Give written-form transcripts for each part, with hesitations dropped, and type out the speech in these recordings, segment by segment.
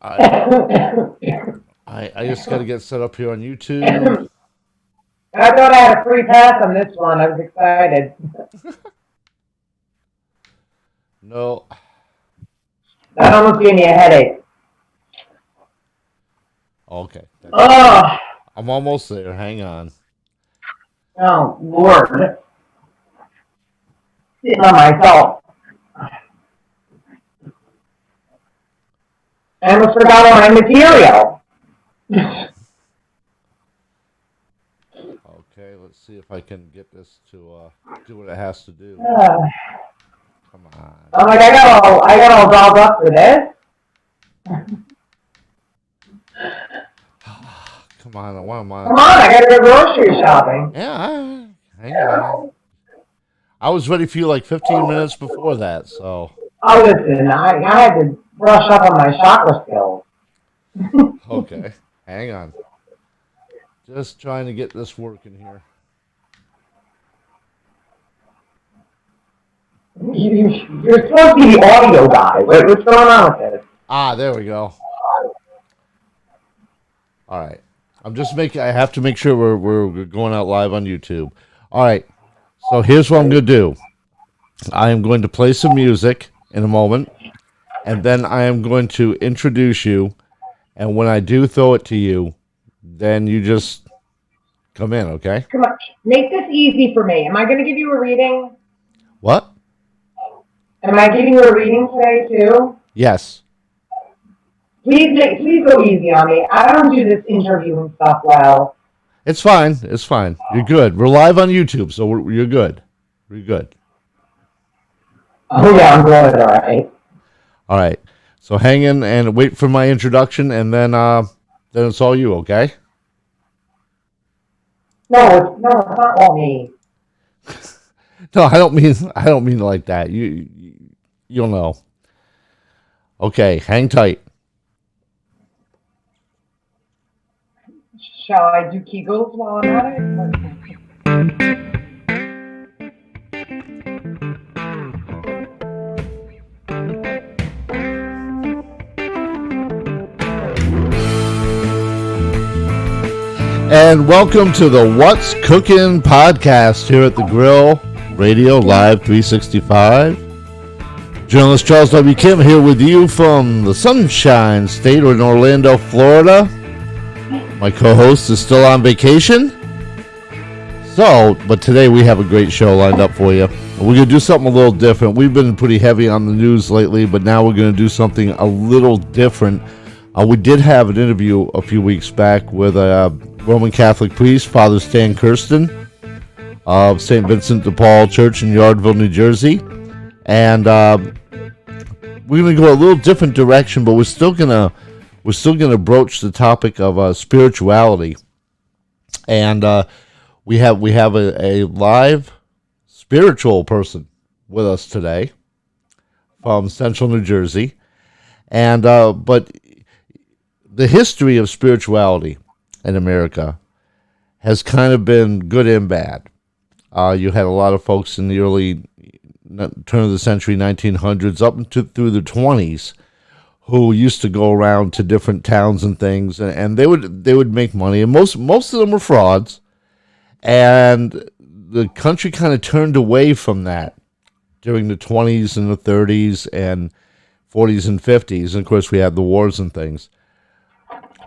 I I just got to get set up here on YouTube. I thought I had a free pass on this one. I was excited. No. That almost gave me a headache. Okay. Oh, I'm almost there. Hang on. oh, Lord. Sitting on myself. I almost forgot all my material. Okay, let's see if I can get this to do what it has to do. Come on. I'm like, I got all dolled up for this. Come on, why am I? Come on, I gotta go grocery shopping. Yeah, hang on. I was ready for you like 15 minutes before that, so. Oh, listen, I had to brush up on my chakra skills. Okay, hang on. Just trying to get this working here. You're supposed to be the audio guy. What's going on with this? Ah, there we go. All right. I have to make sure we're going out live on YouTube. All right. So here's what I'm going to do. I am going to play some music in a moment, and then I am going to introduce you, and when I do throw it to you, then you just come in, okay? Come on, make this easy for me. Am I going to give you a reading? What? Am I giving you a reading today, too? Yes. Please go easy on me. I don't do this interview and stuff well. It's fine. It's fine. You're good. We're live on YouTube, so you're good. We're good. Oh, yeah, I'm good. All right. All right. So hang in and wait for my introduction, and then it's all you, okay? No, it's not all me. No, I don't mean like that. You'll know. Okay, hang tight. Shall I do Kegels while I'm at it? And welcome to the What's Cooking podcast here at the Grill Radio Live 365. Journalist Charles W. Kim here with you from the Sunshine State in Orlando, Florida. My co-host is still on vacation. But today we have a great show lined up for you. We're going to do something a little different. We've been pretty heavy on the news lately, but now we're going to do something a little different. We did have an interview a few weeks back with a Roman Catholic priest, Father Stan Kirsten of St. Vincent de Paul Church in Yardville, New Jersey. And we're going to go a little different direction, but we're still going to broach the topic of spirituality. And we have a live spiritual person with us today from Central New Jersey. And but the history of spirituality in America has kind of been good and bad. You had a lot of folks in the early turn of the century, 1900s, up into through the 20s, who used to go around to different towns and things, and they would make money, and most of them were frauds, and the country kind of turned away from that during the 20s and the 30s and 40s and 50s, and of course we had the wars and things.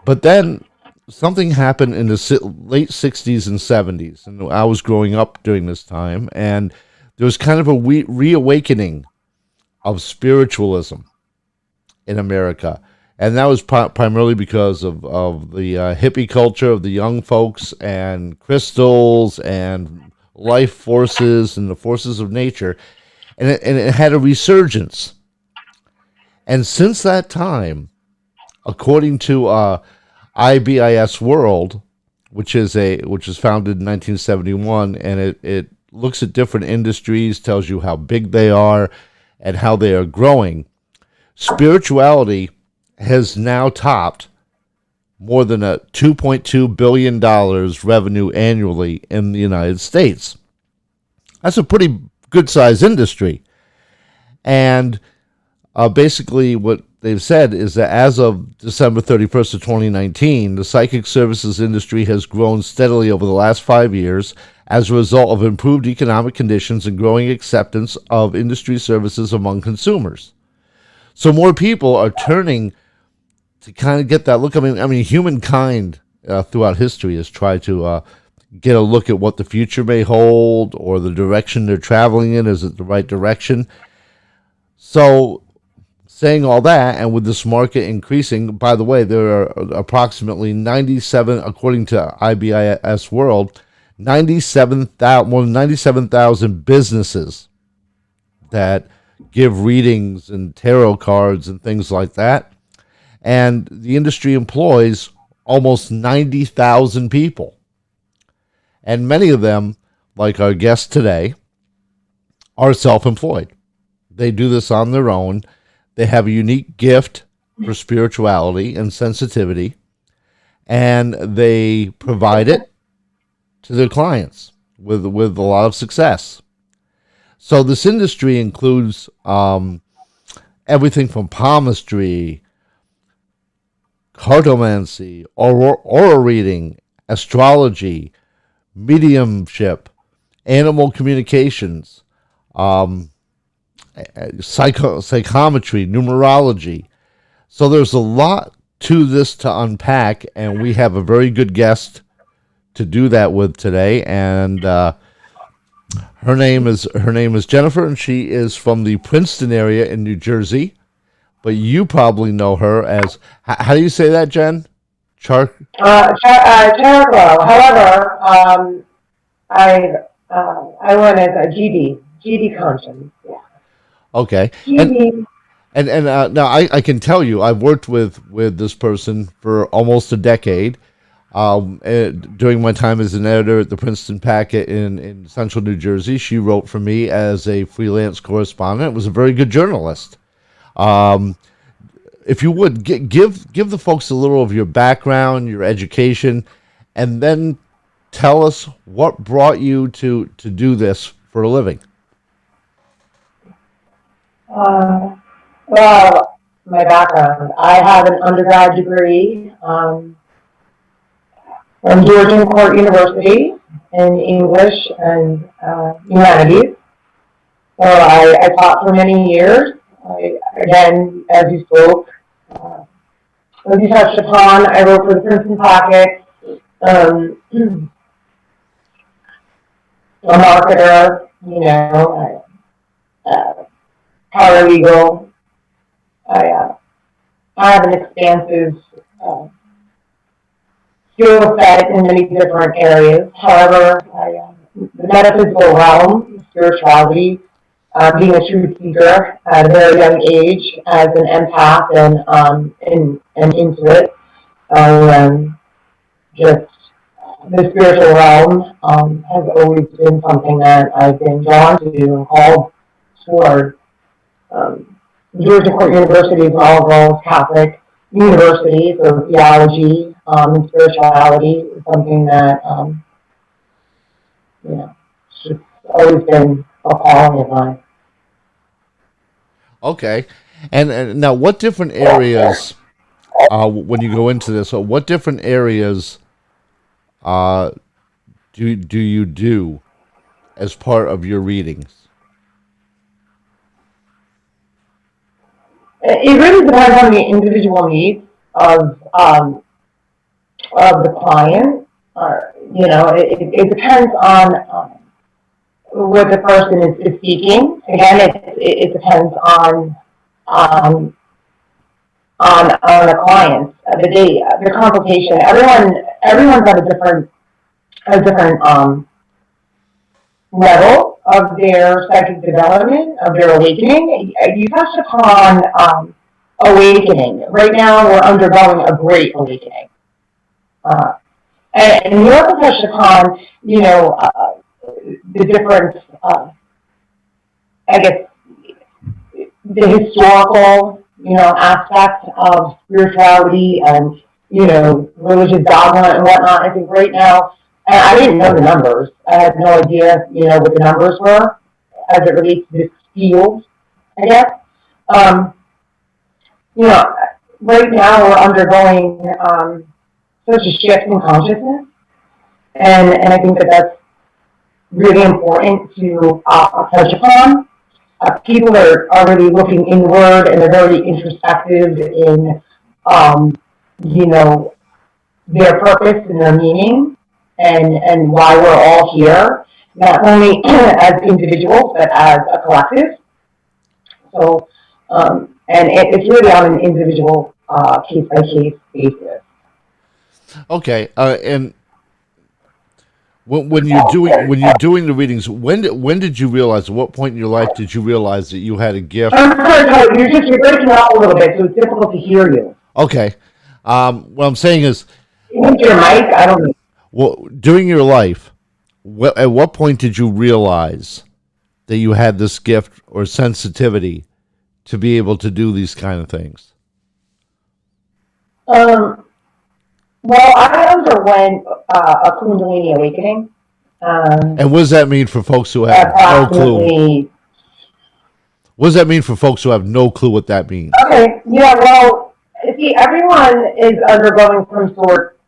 But then something happened in the late 60s and 70s, and I was growing up during this time, and there was kind of a reawakening of spiritualism in America. And that was primarily because of the hippie culture of the young folks and crystals and life forces and the forces of nature. And it had a resurgence. And since that time, according to IBIS World, which is founded in 1971, and it looks at different industries, tells you how big they are and how they are growing, spirituality has now topped more than a $2.2 billion revenue annually in the United States. That's a pretty good-sized industry. And basically what they've said is that as of December 31st of 2019, the psychic services industry has grown steadily over the last 5 years as a result of improved economic conditions and growing acceptance of industry services among consumers. So more people are turning to kind of get that look. I mean, humankind throughout history has tried to get a look at what the future may hold or the direction they're traveling in. Is it the right direction? So, saying all that, and with this market increasing, by the way, there are approximately 97, according to IBIS World, 97,000, more than 97,000 businesses that give readings and tarot cards and things like that. And the industry employs almost 90,000 people. And many of them, like our guest today, are self-employed. They do this on their own. They have a unique gift for spirituality and sensitivity, and they provide it to their clients with a lot of success. So this industry includes everything from palmistry, cartomancy, aura reading, astrology, mediumship, animal communications, psychometry, numerology. So there's a lot to this to unpack, and we have a very good guest to do that with today. And her name is Jennifer, and she is from the Princeton area in New Jersey. But you probably know her as, how do you say that, Jen? Chariklo. However, I went as a GD conscience. Yeah. Okay. GD. And now I can tell you, I've worked with this person for almost a decade. During my time as an editor at the Princeton Packet in central New Jersey, she wrote for me as a freelance correspondent. Was a very good journalist. If you would give the folks a little of your background, your education, and then tell us what brought you to do this for a living. Well, my background. I have an undergrad degree from Georgian Court University in English and humanities. So I taught for many years. Again, as you spoke, as you touched upon, I wrote for the Princeton Packet, a marketer, paralegal. I have an expansive skill set in many different areas. However, the metaphysical realm, spirituality, being a truth seeker at a very young age as an empath and intuit, just the spiritual realm has always been something that I've been drawn to and called toward. Georgia Court University is an all-girls Catholic university, so theology and spirituality is something that it's just always been a calling of mine. Okay, and now what different areas, when you go into this, what different areas do you do as part of your readings? It really depends on the individual needs of the client. It depends on what the person is seeking. Again, it depends on the client, the consultation. Everyone's at a different level of their psychic development, of their awakening. You touched upon awakening. Right now, we're undergoing a great awakening. And you also touched upon, the different, the historical, aspects of spirituality and, religious dogma and whatnot. I think right now, and I didn't know the numbers. I had no idea, what the numbers were as it relates to this field, I guess. you know, right now we're undergoing such a shift in consciousness, and I think that that's really important to touch upon. People are really looking inward and they're very introspective in, um, you know, their purpose and their meaning and why we're all here, not only as individuals but as a collective. So, and it's really on an individual case by case basis. Okay, and when you're doing the readings, when did you realize? At what point in your life did you realize that you had a gift? I'm sorry, you're breaking up a little bit, so it's difficult to hear you. Okay, what I'm saying is, With your mic, I don't know. well, during your life, at what point did you realize that you had this gift or sensitivity to be able to do these kind of things? Um, well, I underwent a Kundalini awakening. And what does that mean for folks who have no clue? Approximately. What does that mean for folks who have no clue what that means? Okay, yeah, well, see, everyone is undergoing some sort,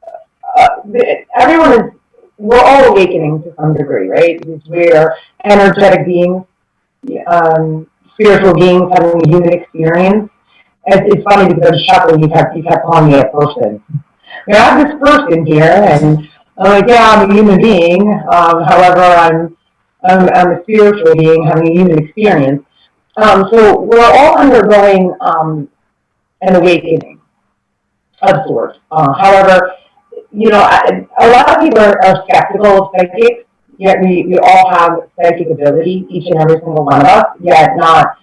everyone is, we're all awakening to some degree, right? Because we're energetic beings, spiritual beings having a human experience. It's funny because I'm chuckling, you kept calling me a person. I have this person here, and I'm like, yeah, I'm a human being. However, I'm a spiritual being having a human experience. So we're all undergoing an awakening of sorts. However, a lot of people are skeptical of psychics, yet we all have psychic ability, each and every single one of us, yet not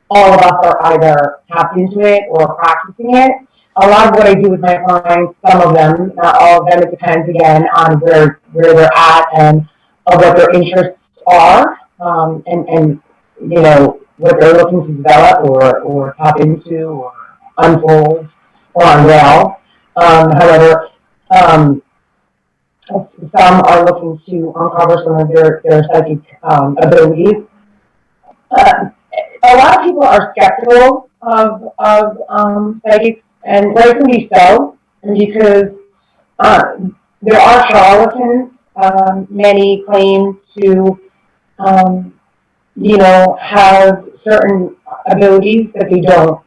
all of us are either tapped into it or practicing it. A lot of what I do with my clients, some of them, not all of them, it depends again on where they're at and what their interests are, and what they're looking to develop or tap into or unfold or unveil. However, some are looking to uncover some of their psychic abilities. A lot of people are skeptical of psychics, and rightfully so, because there are charlatans. Many claim to, have certain abilities that they don't.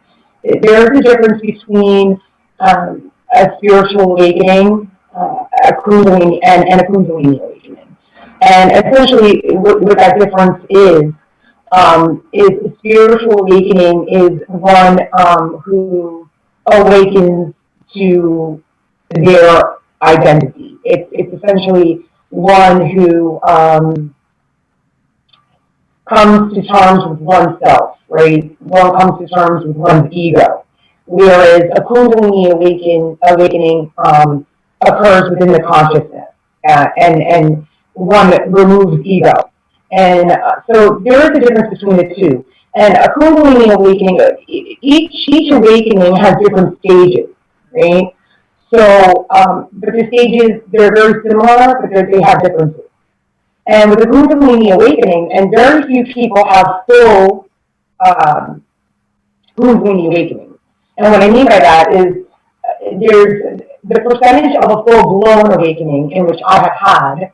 There is a difference between a spiritual awakening, a Kundalini, and a Kundalini awakening. And essentially, what that difference is spiritual awakening is one who awakens to their identity. It's essentially one who comes to terms with oneself, right? One comes to terms with one's ego. Whereas a Kundalini awakening occurs within the consciousness, and one that removes ego. And so there is a difference between the two. And a Kundalini awakening, each awakening has different stages, right? So, but the stages, they're very similar, but they have differences. And with the Kundalini awakening, and very few people have full Kundalini awakening. And what I mean by that is there's the percentage of a full-blown awakening in which I have had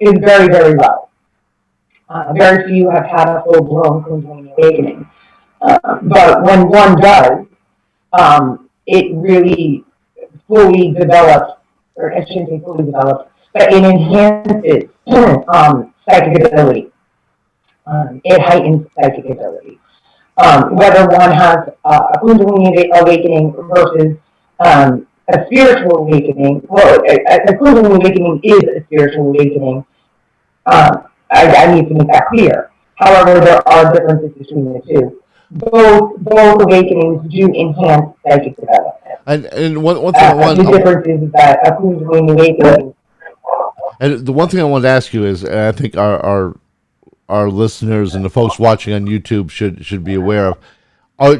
is very, very low. Very few have had a full-blown Kundalini awakening. But when one does, it really fully develops, or I shouldn't say fully develops, but it enhances psychic ability. It heightens psychic ability. Whether one has a Kundalini awakening versus a spiritual awakening, well, a Kundalini awakening is a spiritual awakening. I need to make that clear. However, there are differences between the two. Both awakenings do enhance psychic development. And one thing the difference is that a Kundalini awakening. And the one thing I wanted to ask you is, and I think our listeners and the folks watching on YouTube should be aware of.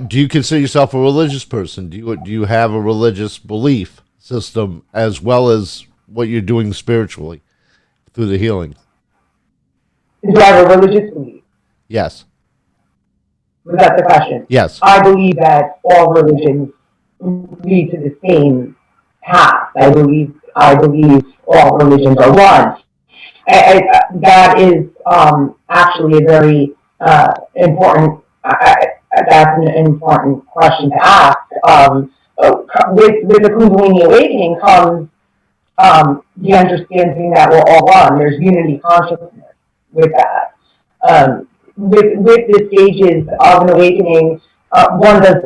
Do you consider yourself a religious person? Do you have a religious belief system as well as what you're doing spiritually through the healing? Do I have a religious belief? Yes. Was that the question? Yes. I believe that all religions lead to the same path. I believe all religions are one. That is actually a very important. That's an important question to ask. With the Kundalini awakening comes the understanding that we're all one. There's unity consciousness with that. With the stages of an awakening, one does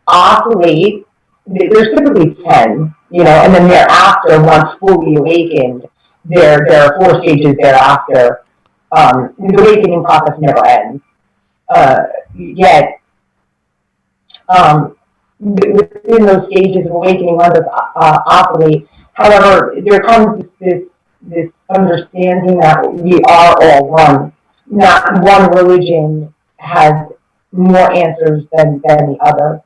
oscillate. There's typically 10, and then thereafter, once fully awakened, there are 4 stages thereafter. The awakening process never ends. Yet, within those stages of awakening, one does oscillate. However, there comes this understanding that we are all one. Not one religion has more answers than the other,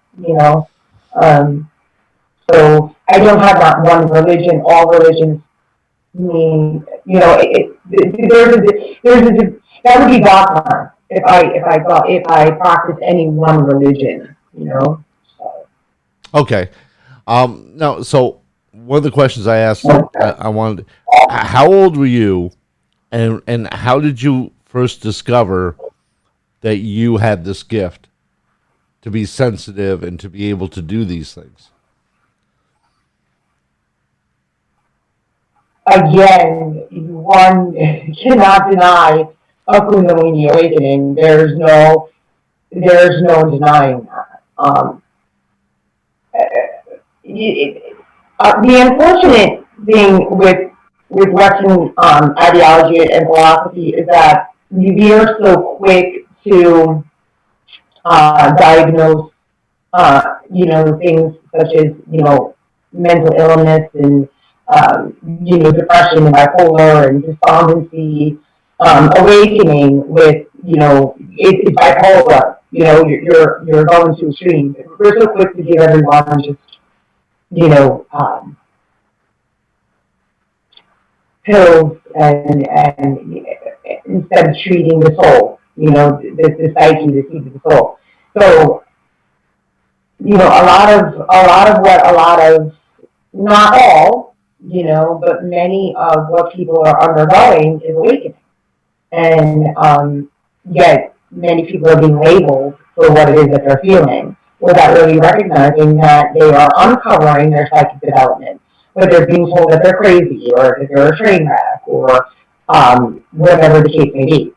So I don't have that one religion. All religions mean, that would be dogma if I practice any one religion, So. Okay. Now, so one of the questions I asked, I wanted, how old were you, and how did you first discover that you had this gift to be sensitive and to be able to do these things? Again, one cannot deny a Kundalini awakening. There's no denying that. The unfortunate thing with Western ideology and philosophy is that we are so quick to diagnose, things such as, mental illness and, depression and bipolar and despondency, awakening with, it's bipolar, you're going to extremes. We're so quick to give everyone just, pills and instead of treating the soul, the psyche, the seed of the soul. So, not all, but many of what people are undergoing is awakening. And yet many people are being labeled for what it is that they're feeling without really recognizing that they are uncovering their psychic development, but they're being told that they're crazy or that they're a train wreck or whatever the case may be.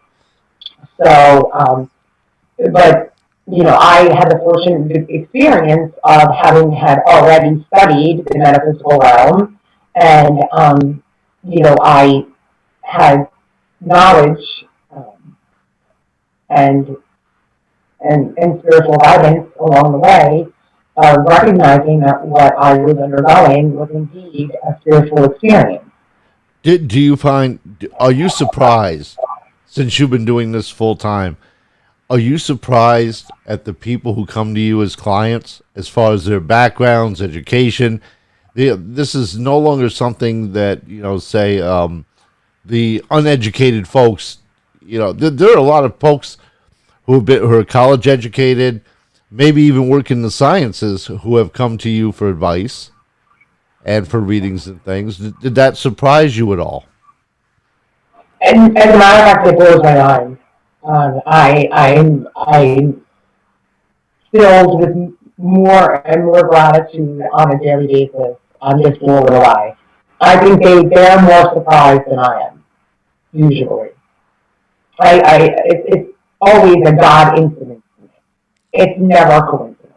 So, but I had the fortunate experience of having had already studied the metaphysical realm, and I had knowledge and spiritual guidance along the way, recognizing that what I was undergoing was indeed a spiritual experience. Are you surprised, since you've been doing this full time, are you surprised at the people who come to you as clients, as far as their backgrounds, education? This is no longer something that, say, the uneducated folks, there are a lot of folks who are college educated, maybe even work in the sciences, who have come to you for advice and for readings and things. Did that surprise you at all? And as a matter of fact, it blows my mind. I'm filled with more and more gratitude on a daily basis. I'm just blown away. I think they're more surprised than I am, usually. It's always a God incident to me. It's never a coincidence.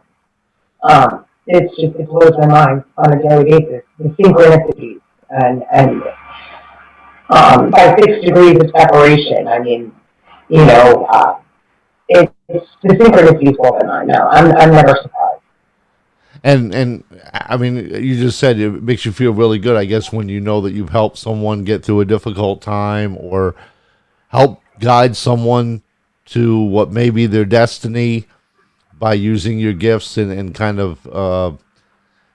It blows my mind on a daily basis. The synchronicities and by 6 degrees of separation. I mean, it's the synchronicities blow my mind now. I'm never surprised. And I mean, you just said it makes you feel really good, I guess, when you know that you've helped someone get through a difficult time or help guide someone to what may be their destiny by using your gifts and kind of,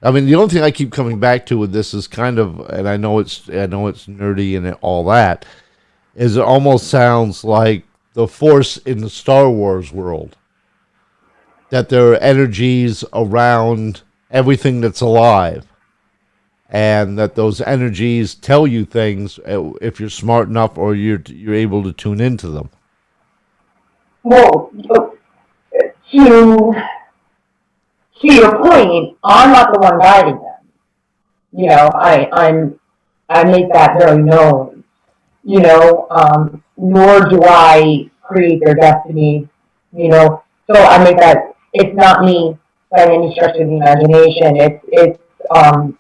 I mean, the only thing I keep coming back to with this is kind of, and I know it's nerdy and all that, is it almost sounds like the Force in the Star Wars world. that there are energies around everything that's alive, and that those energies tell you things if you're smart enough or you're able to tune into them. Well, to your point, I'm not the one guiding them. You know, I make that very known. You know, nor do I create their destiny. You know, so I make that it's not me by any stretch of the imagination. It's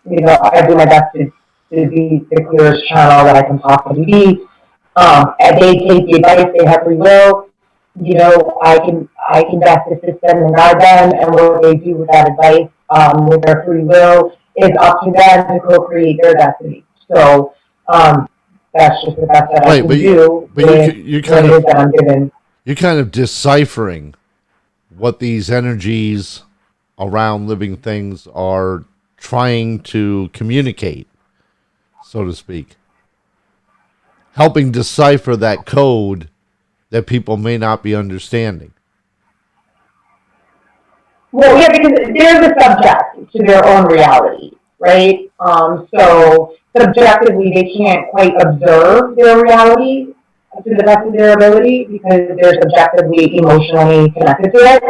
you know, I do my best to be the clearest channel that I can possibly be. And they take the advice; they have free will. You know, I can best assist them and guide them, and what they do with that advice, with their free will, is up to them to co-create their destiny. So that's just the best that I can do but with you what it is that I'm given. You're kind of deciphering what these energies around living things are trying to communicate, so to speak. Helping decipher that code that people may not be understanding. Well, yeah, because they're the subject to their own reality, right? So subjectively, they can't quite observe their reality to the best of their ability because they're subjectively, emotionally connected to it.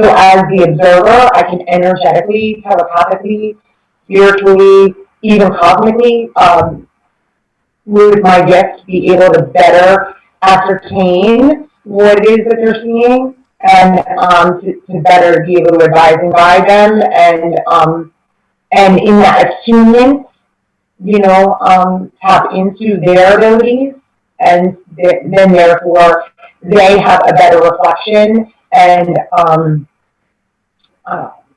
So as the observer, I can energetically, telepathically, spiritually, even cosmically, with my gift, be able to better ascertain what it is that they're seeing, and to better be able to advise and guide them, and in that attunement, you know, tap into their abilities, and then therefore they have a better reflection and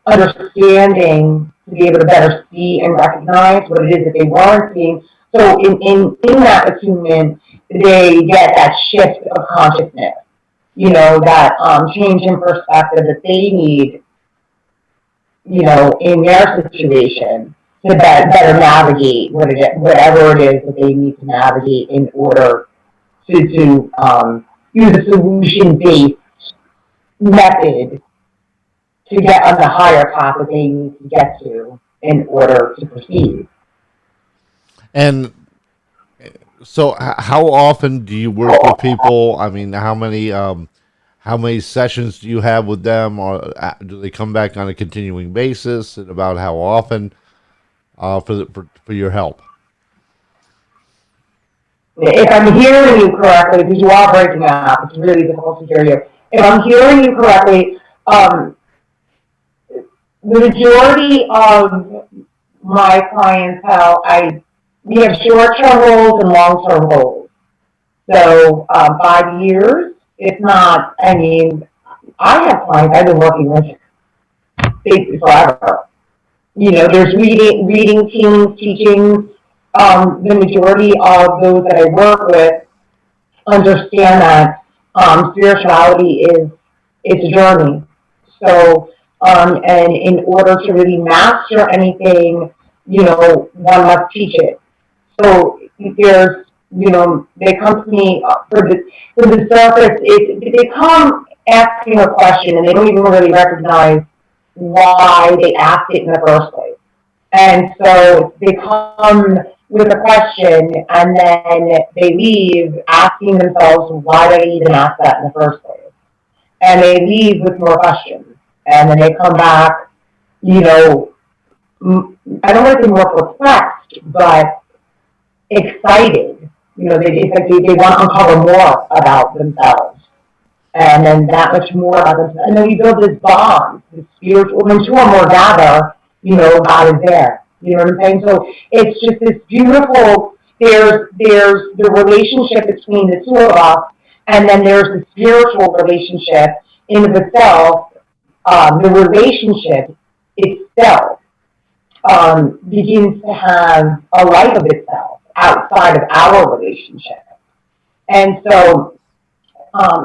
understanding to be able to better see and recognize what it is that they weren't seeing. So in that attunement, they get that shift of consciousness, you know, that change in perspective that they need, you know, in their situation to better navigate whatever it is that they need to navigate in order to use a solution-based method to get on the higher path that they need to get to in order to proceed. And so, how often do you work with people? I mean, how many sessions do you have with them, or do they come back on a continuing basis? And about how often for your help? If I'm hearing you correctly, because you are breaking up, it's really difficult to hear you. If I'm hearing you correctly, the majority of my clientele, we have short-term goals and long-term goals. So 5 years, if not, I mean, I have clients I've been working with basically forever. You know, there's reading teams, teaching. The majority of those that I work with understand that spirituality it's a journey. So, and in order to really master anything, you know, one must teach it. So there's, you know, they come to me for the surface. They come asking a question and they don't even really recognize why they asked it in the first place. And so they come with a question and then they leave asking themselves, why did I even ask that in the first place? And they leave with more questions. And then they come back, you know, I don't want to say more perplexed, but excited. You know, it's like they want to uncover more about themselves. And then that much more about themselves. And then we build this bond, this spiritual, when two or more gather, you know, God is there. You know what I'm saying? So it's just this beautiful, there's the relationship between the two of us, and then there's the spiritual relationship in of itself. The relationship itself begins to have a life of itself outside of our relationship. And so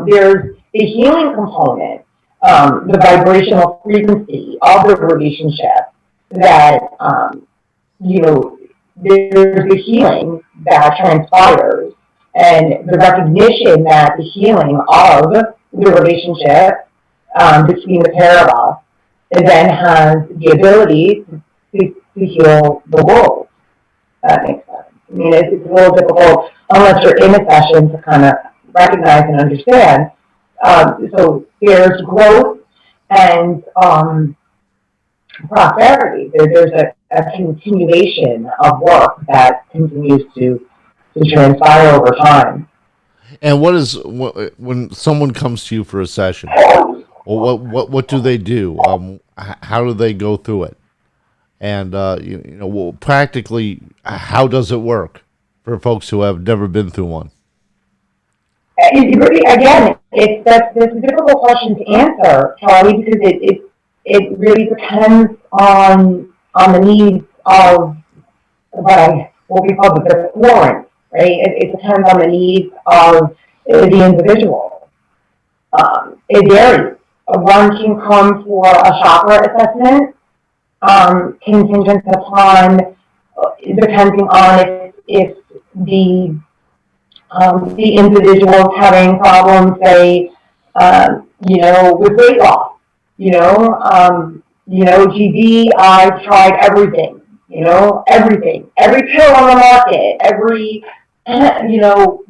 there's the healing component, the vibrational frequency of the relationship that, you know, there's the healing that transpires and the recognition that the healing of the relationship between the pair of us, and then has the ability to heal the world. That makes sense. I mean, it's a little difficult unless you're in a session to kind of recognize and understand. So there's growth and prosperity. There's a continuation of work that continues to transpire over time. And when someone comes to you for a session? Well, what do they do? How do they go through it? And well, practically, how does it work for folks who have never been through one? Again, that's a difficult question to answer, Charlie, because it really depends on the needs of what we call the quorant, right? It depends on the needs of the individual. It varies. One can come for a chakra assessment, contingent upon, depending on if the individual is having problems, say, with weight loss. GD, I've tried everything. Everything, every pill on the market, every,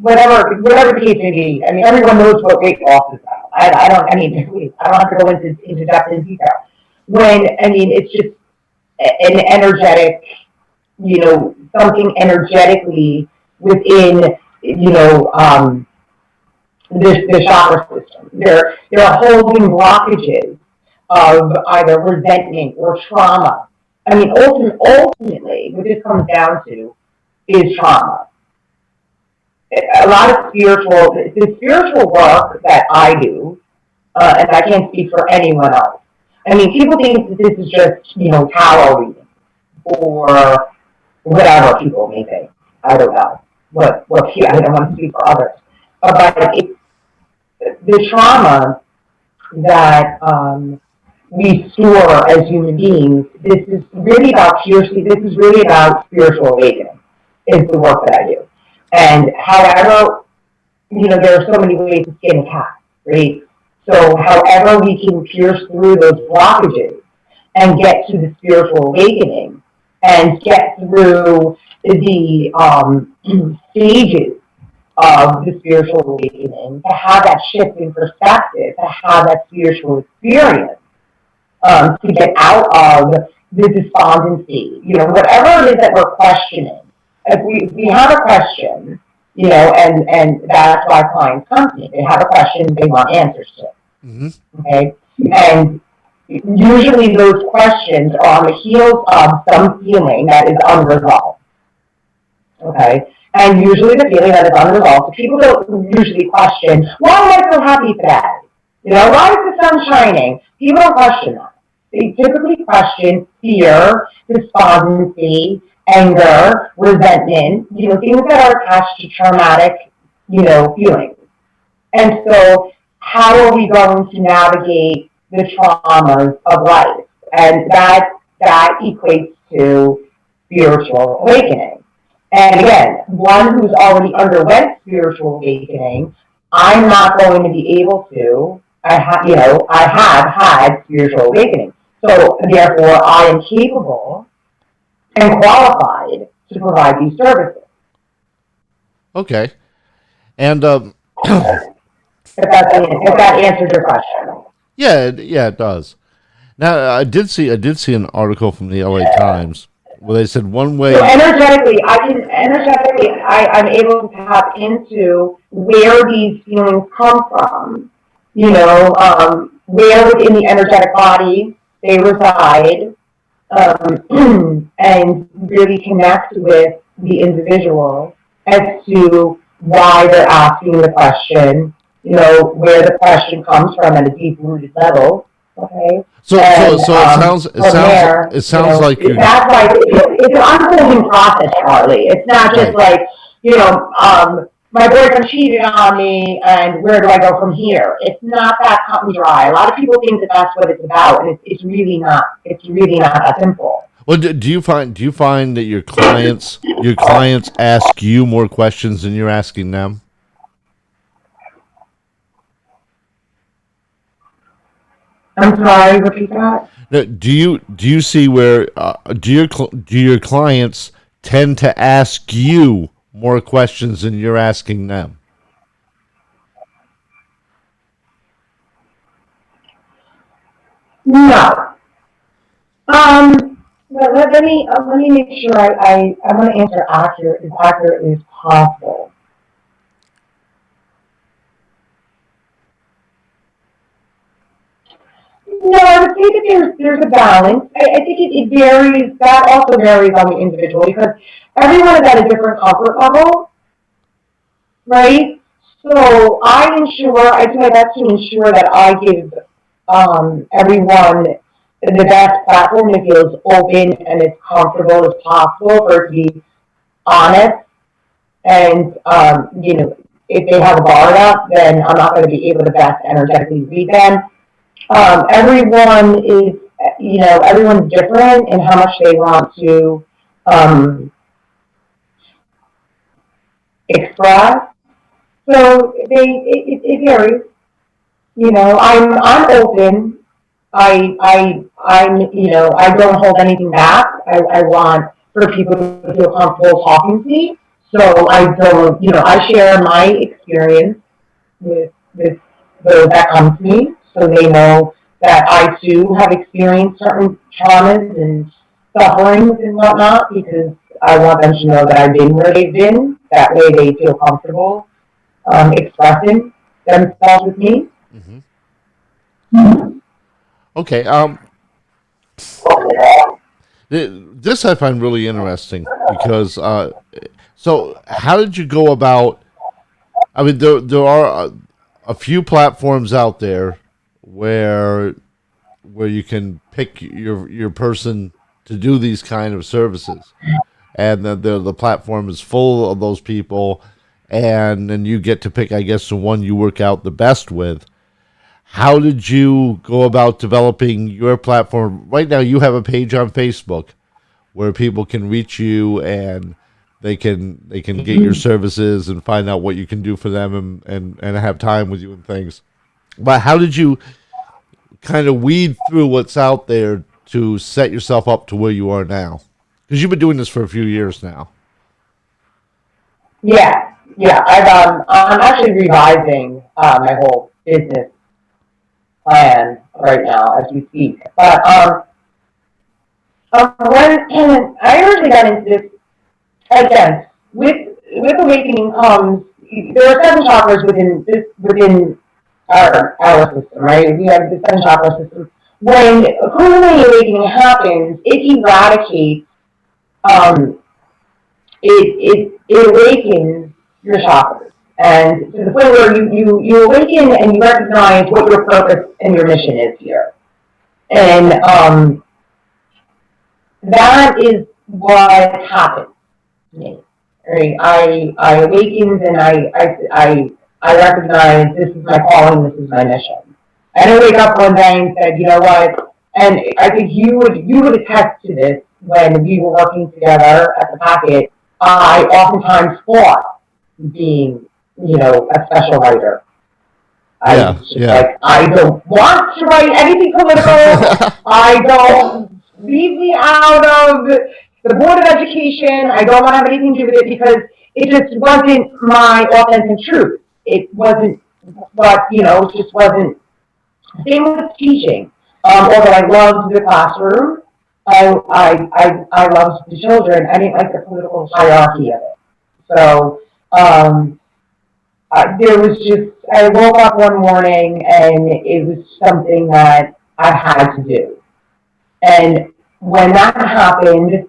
whatever the case may be. I mean, everyone knows what weight loss is about. I don't have to go into depth and detail. It's just an energetic, something energetically within, the chakra system. There are holding blockages of either resentment or trauma. I mean, ultimately, what this comes down to is trauma. A lot of the spiritual work that I do, and I can't speak for anyone else. I mean, people think that this is just, tarot reading or whatever people may think. I don't know I don't want to speak for others. But it's the trauma that we store as human beings. This is really about spiritual awakening. Is the work that I do. And however, there are so many ways to skin a cat, right? So however we can pierce through those blockages and get to the spiritual awakening and get through the stages of the spiritual awakening, to have that shift in perspective, to have that spiritual experience, to get out of the despondency, whatever it is that we're questioning. If we have a question, and that's why clients come to me. They have a question they want answers to. Mm-hmm. Okay? And usually those questions are on the heels of some feeling that is unresolved. Okay? And usually the feeling that is unresolved, so people don't usually question, why am I so happy today? Why is the sun shining? People don't question that. They typically question fear, despondency, anger, resentment, things that are attached to traumatic, feelings. And so how are we going to navigate the traumas of life? And that equates to spiritual awakening. And again, one who's already underwent spiritual awakening, I'm not going to be able to, I have had spiritual awakening. So therefore I am capable and qualified to provide these services. Okay. And if that answers your question. Yeah, it does. Now I did see an article from the LA Times where they said one way. So energetically, I'm able to tap into where these feelings come from. Where within the energetic body they reside. And really connect with the individual as to why they're asking the question, where the question comes from at a deep-rooted level. Okay. So it sounds like that's why it's an unfolding process, Charlie. It's not just right. My boyfriend cheated on me, and where do I go from here? It's not that cut and dry. A lot of people think that that's what it's about, and it's really not. It's really not that simple. Well, do you find that your clients ask you more questions than you're asking them? I'm sorry, repeat that? Now, do you see where do your clients tend to ask you more questions than you're asking them? No. Well, let me make sure I want to answer as accurately as possible. No, I would say that there's a balance. I think it varies. That also varies on the individual because everyone is at a different comfort level, right? So I do my best to ensure that I give everyone the best platform that feels open and as comfortable as possible for it to be honest. And if they have a guard up, then I'm not going to be able to best energetically read them. Everyone is, everyone's different in how much they want to express. So it varies. I'm open. I don't hold anything back. I want for people to feel comfortable talking to me. So I don't, I share my experience with those that come to me, so they know that I too have experienced certain traumas and sufferings and whatnot, because I want them to know that I've been where they've been. That way they feel comfortable expressing themselves with me. Okay. This I find really interesting because so how did you go about? I mean, there are a few platforms out there where you can pick your person to do these kind of services, and the platform is full of those people, and then you get to pick, I guess, the one you work out the best with. How did you go about developing your platform? Right now, you have a page on Facebook where people can reach you and they can get your services and find out what you can do for them and have time with you and things. But how did you kind of weed through what's out there to set yourself up to where you are now? Because you've been doing this for a few years now. Yeah. I'm actually revising my whole business plan right now as we speak. But when I originally got into this, again, with awakening comes, there are seven chakras within our system, right? We have the seven chakra system. When Kundalini awakening happens, it eradicates, it awakens your chakras. And to the point where you awaken and you recognize what your purpose and your mission is here. And that is what happened to me. Right? I awakened and I recognize this is my calling, this is my mission. I didn't wake up one day and said, you know what? And I think you would attest to this when we were working together at the packet. I oftentimes fought being, a special writer. I was just like, I don't want to write anything political. I don't, leave me out of the Board of Education. I don't want to have anything to do with it because it just wasn't my authentic truth. It wasn't it just wasn't. Same with teaching. Although I loved the classroom, I loved the children. I didn't like the political hierarchy of it. So there was just, I woke up one morning and it was something that I had to do. And when that happened,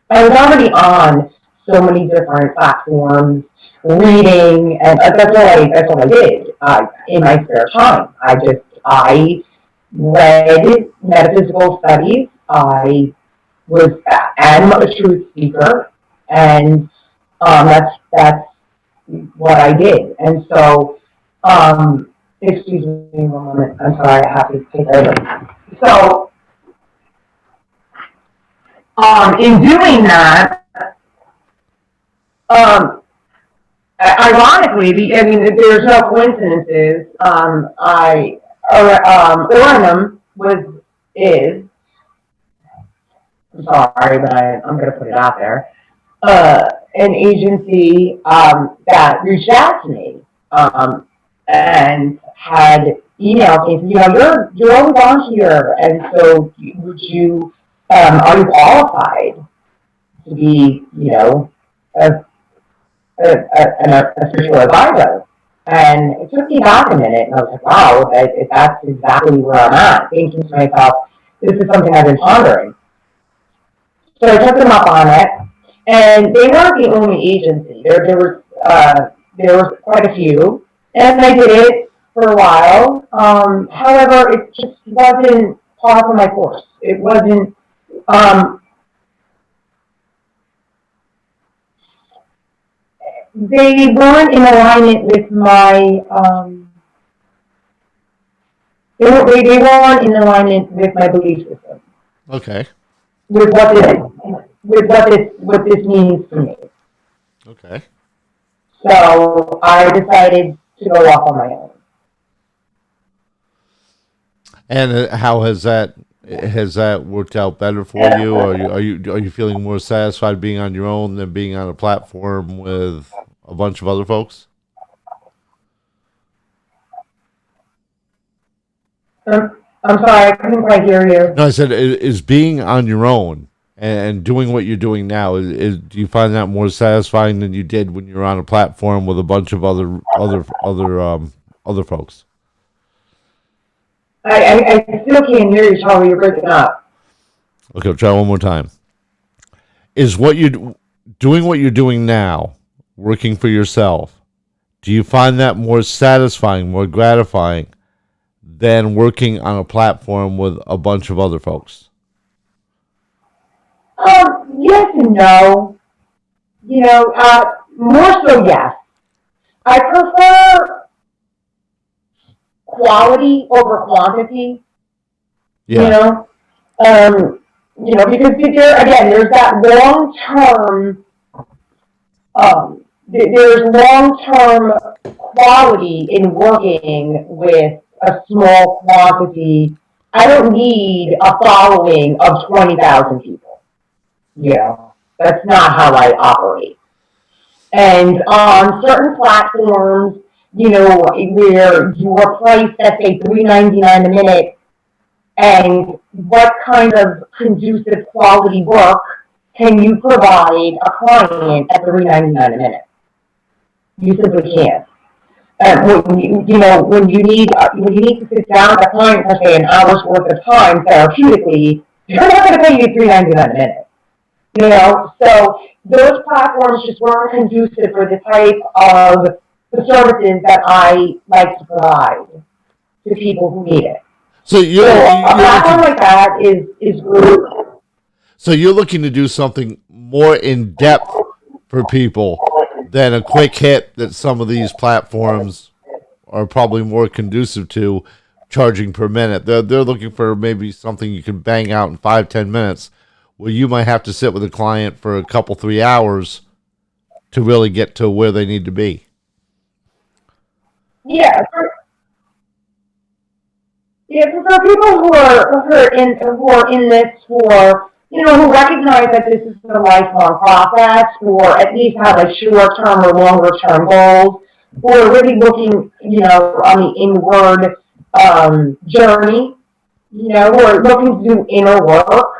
I was already on so many different platforms, reading, and that's all I did in my spare time. I read metaphysical studies. I am a truth seeker, and that's what I did. And so, excuse me one moment. I'm sorry, I have to take over. So, in doing that, ironically, there's no coincidences. Ornum is, I'm sorry, but I'm going to put it out there, an agency that reached out to me and had emailed me, you're always on here, and so are you qualified to be, an official advisor? And it took me back a minute, and I was like, wow, that's exactly where I'm at, thinking to myself, this is something I've been pondering. So I took them up on it, and they weren't the only agency. There was quite a few, and I did it for a while. However, it just wasn't part of my course. It wasn't. They weren't in alignment with my. They weren't in alignment with my belief system. Okay. With what this means to me. Okay. So I decided to go off on my own. And how has that worked out better for you? Or are you feeling more satisfied being on your own than being on a platform with a bunch of other folks? I'm sorry, I couldn't quite hear you. No, I said, is being on your own and doing what you're doing now, do you find that more satisfying than you did when you were on a platform with a bunch of other folks? I still can't hear you, Charlie. You're breaking up. Okay, I'll try one more time. Is what you doing what you're doing now, working for yourself? Do you find that more satisfying, more gratifying than working on a platform with a bunch of other folks? Yes and no. More so yes. I prefer quality over quantity. Yeah. Because there's that long-term, there's long-term quality in working with a small quantity. I don't need a following of 20,000 people. That's not how I operate. And on certain platforms, where you're priced at, say, $3.99 a minute, and what kind of conducive quality work can you provide a client at $3.99 a minute? You simply can't. When you need to sit down with a client for, say, an hour's worth of time therapeutically, you're not going to pay you $3.99 a minute. So those platforms just weren't conducive for the type of the services that I like to provide to people who need it. So a platform like that is good. So you're looking to do something more in depth for people than a quick hit that some of these platforms are probably more conducive to, charging per minute. They're looking for maybe something you can bang out in 5-10 minutes, where you might have to sit with a client for a couple 3 hours to really get to where they need to be. Yeah. For people who are in this for, who recognize that this is a lifelong process, or at least have a short-term or longer-term goals, who are really looking, on the inward journey, who are looking to do inner work,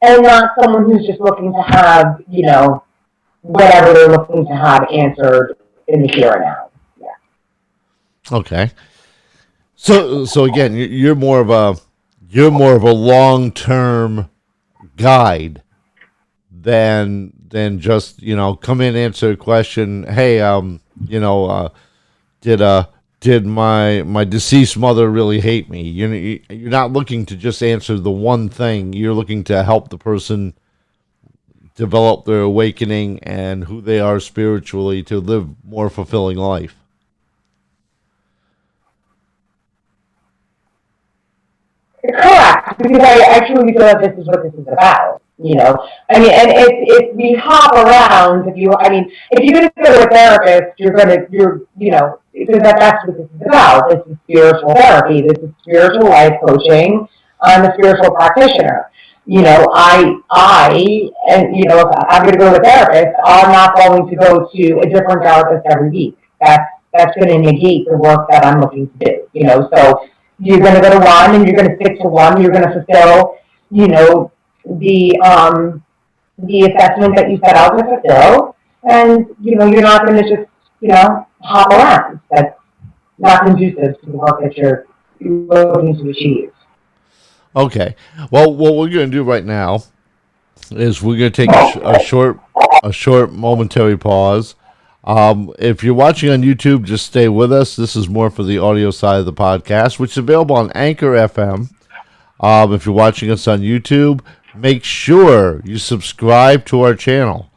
and not someone who's just looking to have, whatever they're looking to have answered in the here and now. Yeah. Okay. So again, you're more of a long-term guide than just, come in, answer a question. Hey, did my deceased mother really hate me? You're not looking to just answer the one thing. You're looking to help the person develop their awakening and who they are spiritually to live more fulfilling life. Correct, because I truly feel that this is what this is about. And if we hop around, if you're going to go to a therapist, because that's what this is about. This is spiritual therapy. This is spiritual life coaching. I'm a spiritual practitioner. You know, and you know, if I'm going to go to a therapist, I'm not going to go to a different therapist every week. That's going to negate the work that I'm looking to do. You know, so you're going to go to one, and you're going to stick to one. You're going to fulfill, you know, the assessment that you set out to fulfill, and you know, you're not going to just, you know, hop around. That's not conducive to the work that you're looking to achieve. Okay. Well, what we're going to do right now is we're going to take a short momentary pause. If you're watching on YouTube, just stay with us. This is more for the audio side of the podcast, which is available on Anchor FM. If you're watching us on YouTube, make sure you subscribe to our channel.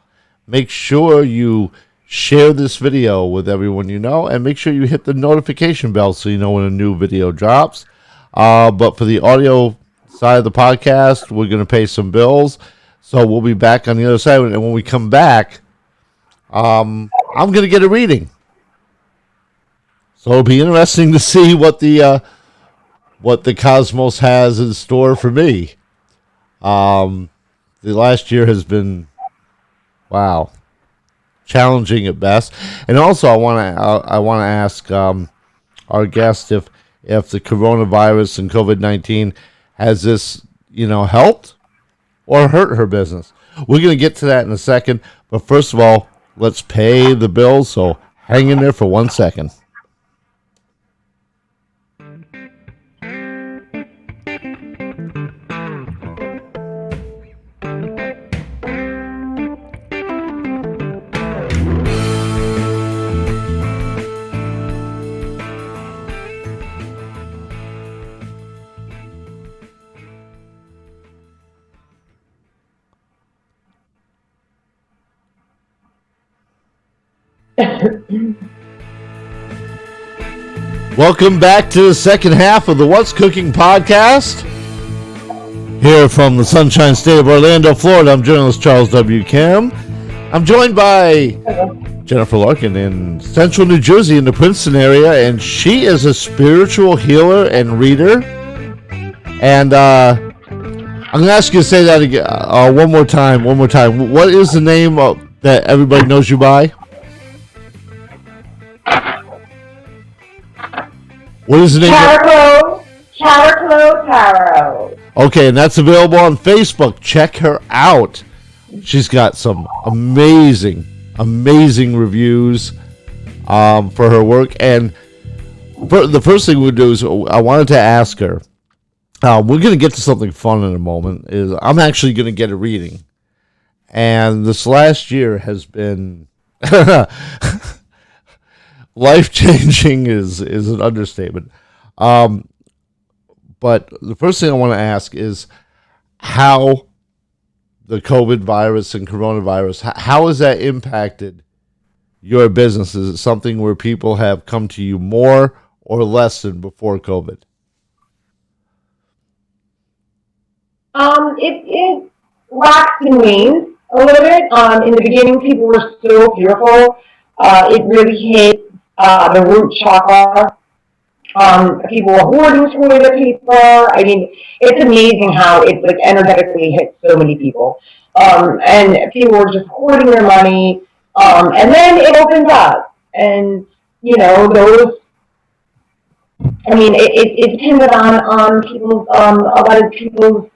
Make sure you share this video with everyone you know, and make sure you hit the notification bell so you know when a new video drops. But for the audio side of the podcast, we're going to pay some bills. So we'll be back on the other side. And when we come back, I'm going to get a reading. So it'll be interesting to see what the cosmos has in store for me. The last year has been, wow, challenging at best. And also, I want to ask our guest if the coronavirus and COVID-19 has this, you know, helped or hurt her business. We're going to get to that in a second. But first of all, let's pay the bills. So hang in there for 1 second. Welcome back to the second half of the What's Cooking podcast. Here from the Sunshine State of Orlando, Florida, I'm journalist Charles W. Kim. I'm joined by Jennifer Larkin in Central New Jersey in the Princeton area, and she is a spiritual healer and reader. And I'm going to ask you to say that again one more time. What is the name that everybody knows you by? What is the name? Chariklo Tarot. Okay, and that's available on Facebook. Check her out. She's got some amazing reviews for her work. And the first thing we'll do is I wanted to ask her. We're going to get to something fun in a moment. I'm actually going to get a reading. And this last year has been life-changing is an understatement. But the first thing I want to ask is how the COVID virus and coronavirus, how has that impacted your business? Is it something where people have come to you more or less than before COVID? It waxed and waned a little bit. In the beginning, people were so fearful. It really hit the root chakra. People were hoarding toilet paper. I mean, it's amazing how it like energetically hits so many people. And people were just hoarding their money. And then it opened up, and you know those. I mean, it depended on people's a lot of people's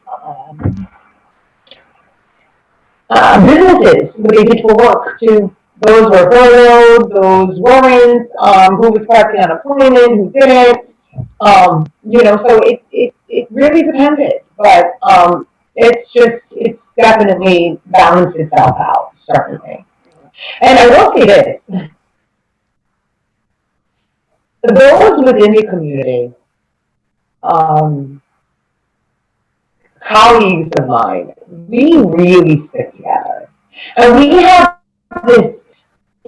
businesses, what they did for work too. Those were furloughed, those weren't, who was collecting unemployment, who didn't. You know, so it really depended. But it's definitely balanced itself out, certainly. And I will say this. Those within the community, colleagues of mine, we really stick together. And we have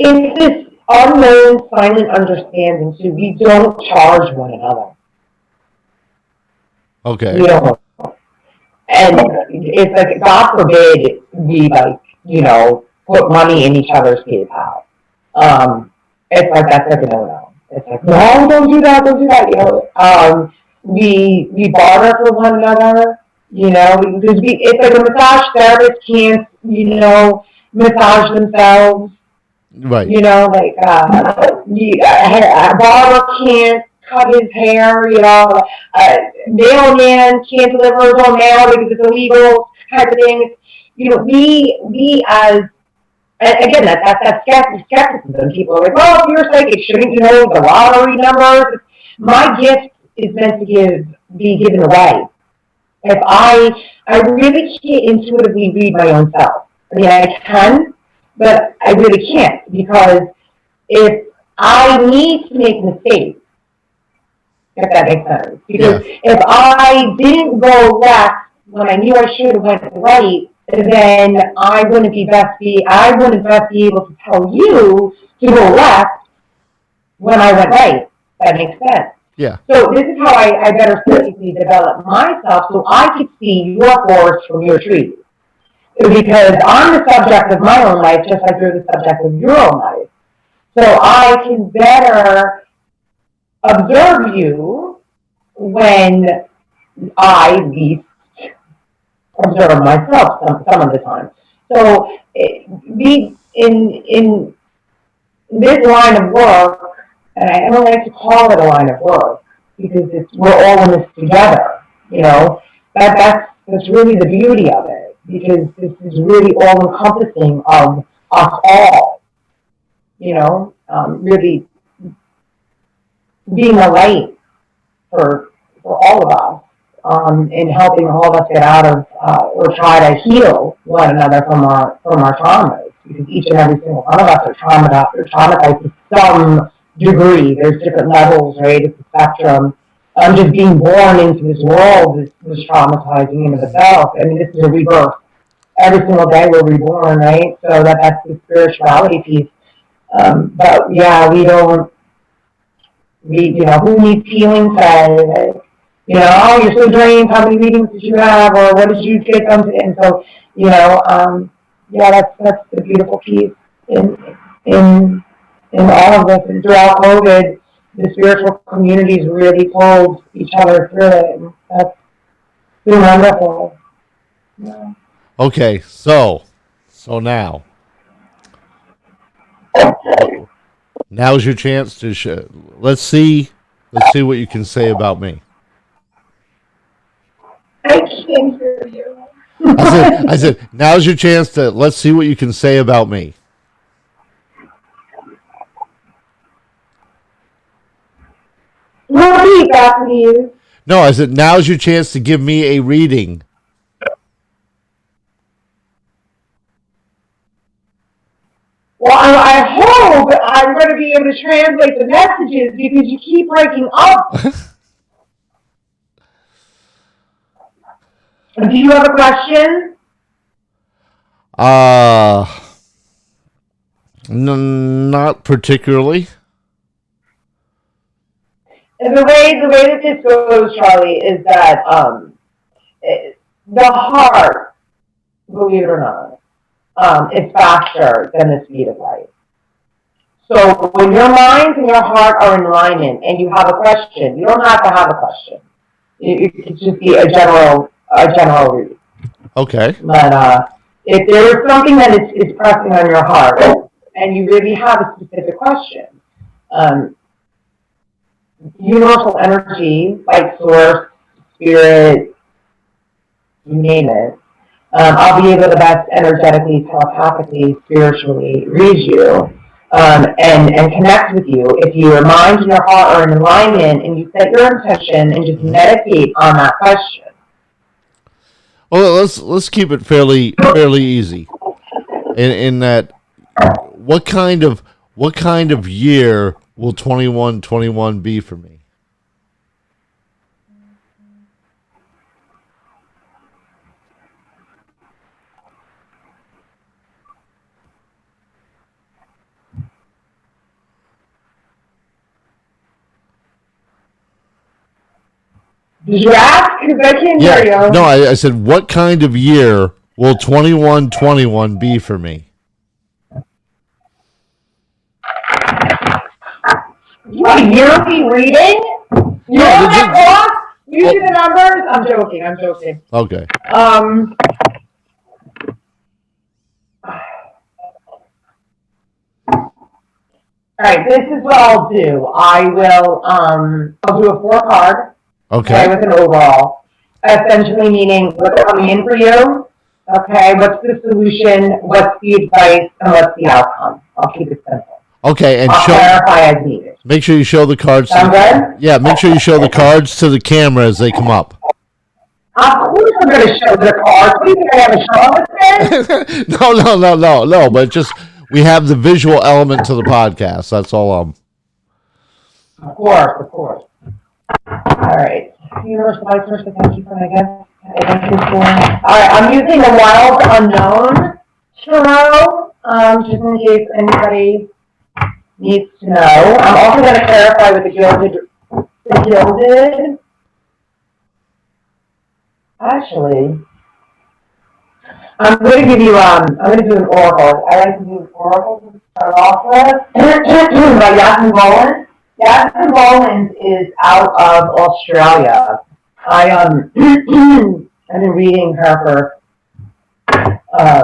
it's this unknown silent understanding too. We don't charge one another. Okay. We don't. And it's like, God forbid we you know, put money in each other's PayPal. It's like, that's like a no-no. It's like, no, don't do that, don't do that. We barter for one another. Because it's like a massage therapist can't, massage themselves. Right. A barber can't cut his hair. Mailman can't deliver his own mail because it's illegal, type of thing. We as and again, that's skepticism. People are like, well, if you're psychic, shouldn't you know the lottery numbers? My gift is meant to be given away. If I really can't intuitively read my own self. I mean, I can, but I really can't, because if I need to make mistakes, if that makes sense. Because if I didn't go left when I knew I should have went right, then I wouldn't best be able to tell you to go left when I went right. That makes sense. Yeah. So this is how I better psychically develop myself, so I could see your forest from your trees. Because I'm the subject of my own life, just like you're the subject of your own life. So I can better observe you when I least observe myself some of the time. So in this line of work, and I don't like to call it a line of work because we're all in this together. That's really the beauty of it, because this is really all encompassing of us all. Really being a light for all of us, in helping all of us get out of or try to heal one another from our traumas, because each and every single one of us are traumatized to some degree. There's different levels, right? It's a spectrum. Just being born into this world was traumatizing in of itself. I mean, this is a rebirth. Every single day we're reborn, right? So that's the spirituality piece. But yeah, who needs healing today? You're so drained, how many meetings did you have, or what did you get done today? And so, that's the beautiful piece in all of this. And throughout COVID, the spiritual communities really pulled each other through it. And that's been wonderful. Yeah. Okay, so now's your chance to let's see what you can say about me. I can't hear you. I said, now's your chance to let's see what you can say about me. Repeat that, please. No, I said, now's your chance to give me a reading. Well, I hope I'm going to be able to translate the messages, because you keep breaking up. Do you have a question? Not particularly. And the way that this goes, Charlie, is that the heart, believe it or not, is faster than the speed of light. So when your mind and your heart are in alignment and you have a question, you don't have to have a question. It could just be a general read. Okay. But if there is something that is pressing on your heart and you really have a specific question, universal energy, light source, spirit, you name it, I'll be able to best energetically, telepathically, spiritually read you and connect with you if your mind and your heart are in alignment and you set your intention and just meditate on that question. Well, let's keep it fairly easy. In that, what kind of year will 2121 be for me? Did you ask? Because I can't hear you. No, I said, what kind of year will 2121 be for me? You want a yearly reading? You know what that costs? You see the numbers? I'm joking. Okay. All right, this is what I'll do. I'll do a 4 card. Okay. With an overall. Essentially meaning what's coming in for you. Okay, what's the solution, what's the advice, and what's the outcome. I'll keep it simple. Okay, and I'll clarify as needed. Make sure you show the cards. Sound good? Yeah, make sure you show the cards to the camera as they come up. Of course I'm going to show the cards. What do you think I have a show with this? No, but just we have the visual element to the podcast. That's all. Of course. All right. Universal Light Source, thank you for my guest. All right, I'm using the Wild Unknown Tarot, just in case anybody needs to know. I'm also going to clarify with the Gilded. Actually, I'm going to give you, I'm going to do an oracle. I like to do oracles to start off with. By Yasmin Rollins. Yasmin Rollins is out of Australia. I've been reading her for, her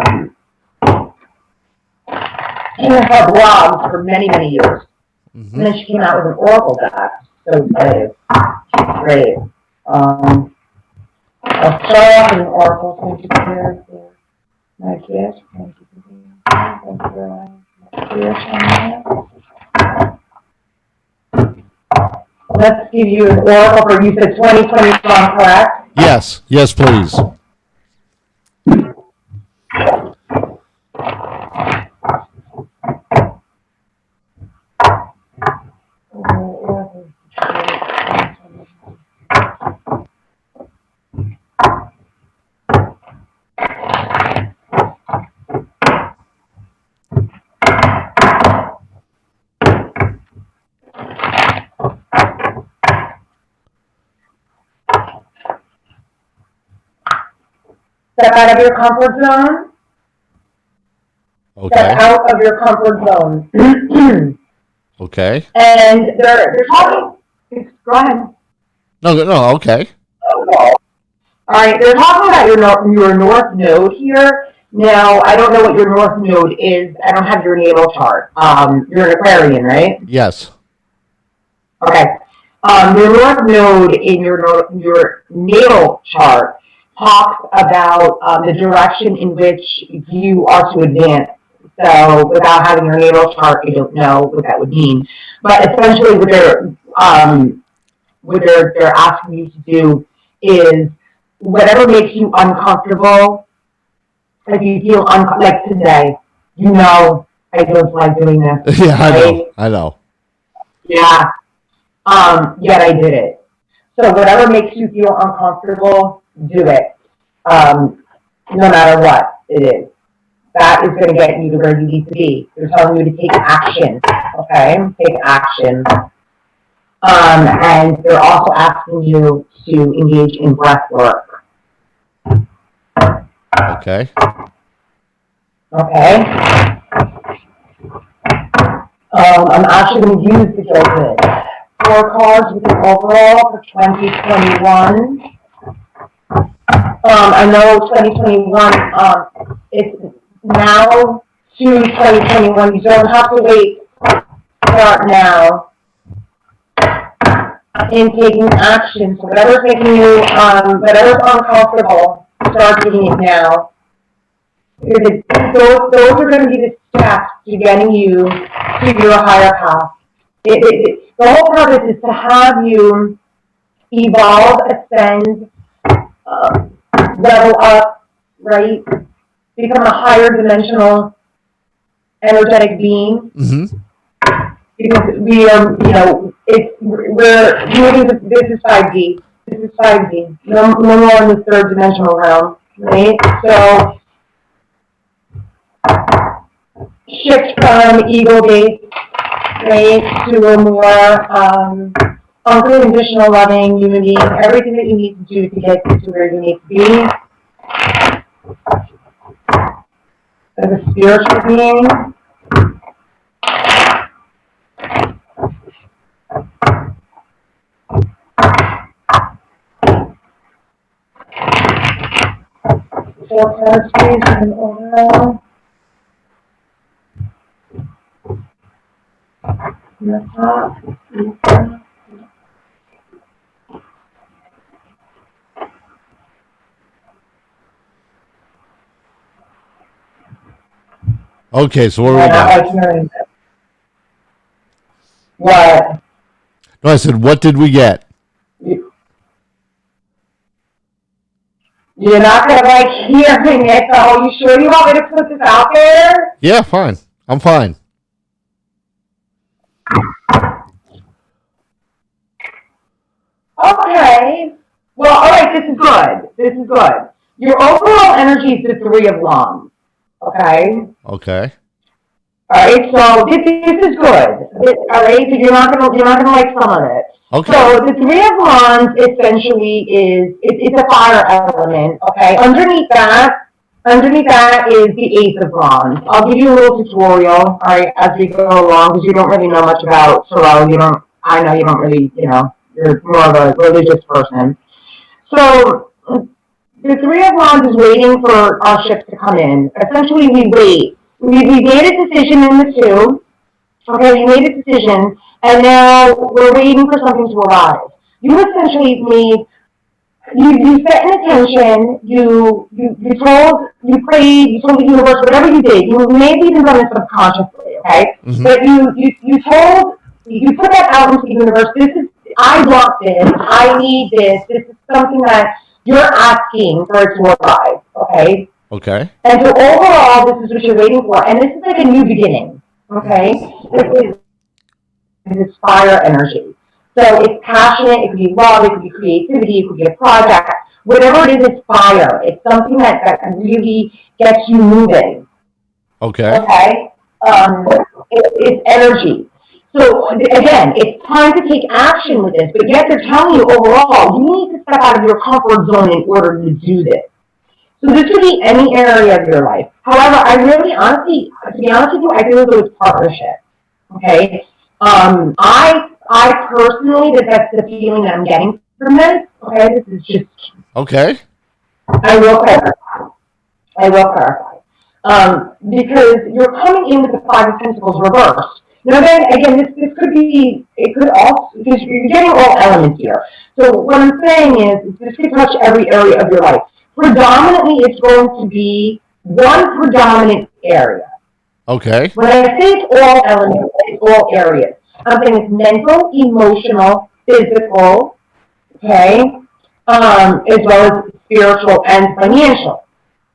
blogs for many, many years. Mm-hmm. And then she came out with an oracle deck. So great. I'll start off with an oracle. Thank you for my gift. Thank you for being here. Thank you for Let's give you an oracle for, you said 2021, correct? Yes, please. Step out of your comfort zone. Okay. Step out of your comfort zone. Okay. And they're talking. Go ahead. No, okay. All right, they're talking about your north node here. Now, I don't know what your north node is. I don't have your natal chart. You're an Aquarian, right? Yes. Okay. Your north node in your natal chart talks about the direction in which you are to advance. So without having your natal chart, I don't know what that would mean. But essentially what they're asking you to do is whatever makes you uncomfortable, if you feel like today, I don't like doing this. Yeah, right? I know. Yeah. Yet I did it. So whatever makes you feel uncomfortable, do it. No matter what it is. That is going to get you to where you need to be. They're telling you to take action. Okay? Take action. And they're also asking you to engage in breath work. Okay. Okay? I'm actually going to use the Gilded 4 cards with an overall for 2021. I know 2021, it's now to 2021. You don't have to wait. Start now in taking action. So whatever's making you, whatever's uncomfortable, start doing it now. Those are going to be the steps to getting you to your higher path. The whole purpose is to have you evolve, ascend, level up, right? Become a higher dimensional energetic being. Mm-hmm. Because we are, we're moving. This is 5D. This is 5D. No more in the third dimensional realm, right? So shift from ego-based, right, to a more unconditional, loving human being. Everything that you need to do to get to where you need to be. As a spiritual being. 4 cards, please, and overall. And the top. Okay, so what do we I got? like hearing this. What? No, I said, what did we get? You're not gonna like hearing it, so are you sure you want me to put this out there? Yeah, fine. I'm fine. Okay. Well, all right, this is good. This is good. Your overall energy is the 3 of Wands. Okay? Okay. All right, so this is good. All right, so you're not gonna like some of it. Okay. So the 3 of Wands essentially is it's a fire element. Okay, underneath that is the 8 of Wands. I'll give you a little tutorial, all right, as we go along, because you don't really know much about tarot. I know you don't really, you're more of a religious person. So the 3 of Wands is waiting for our ships to come in. Essentially, we wait. We made a decision in the 2. Okay, we made a decision, and now we're waiting for something to arrive. You essentially you set an intention, you prayed, you told the universe, whatever you did, you may have even done it subconsciously, okay? Mhm. But you put that out into the universe, I want this, I need this is something that you're asking for it to arrive, okay? Okay. And so overall, this is what you're waiting for, and this is like a new beginning, okay? This is fire energy. So it's passionate, it could be love, it could be creativity, it could be a project. Whatever it is, it's fire. It's something that really gets you moving. Okay. Okay? It's energy. So again, it's time to take action with this, but yet they're telling you overall, you need to step out of your comfort zone in order to do this. So this could be any area of your life. However, I really honestly, to be honest with you, I feel as though it's partnership. Okay? I personally, that's the feeling that I'm getting from this. Okay, this is just. Okay. I will clarify. Because you're coming in with the 5 of Pentacles reversed. Now then, again, this could be, it could also, because you're getting all elements here. So what I'm saying is, this could touch every area of your life. Predominantly, it's going to be one predominant area. Okay. When I say it's all elements, it's all areas. I'm saying it's mental, emotional, physical, okay, as well as spiritual and financial.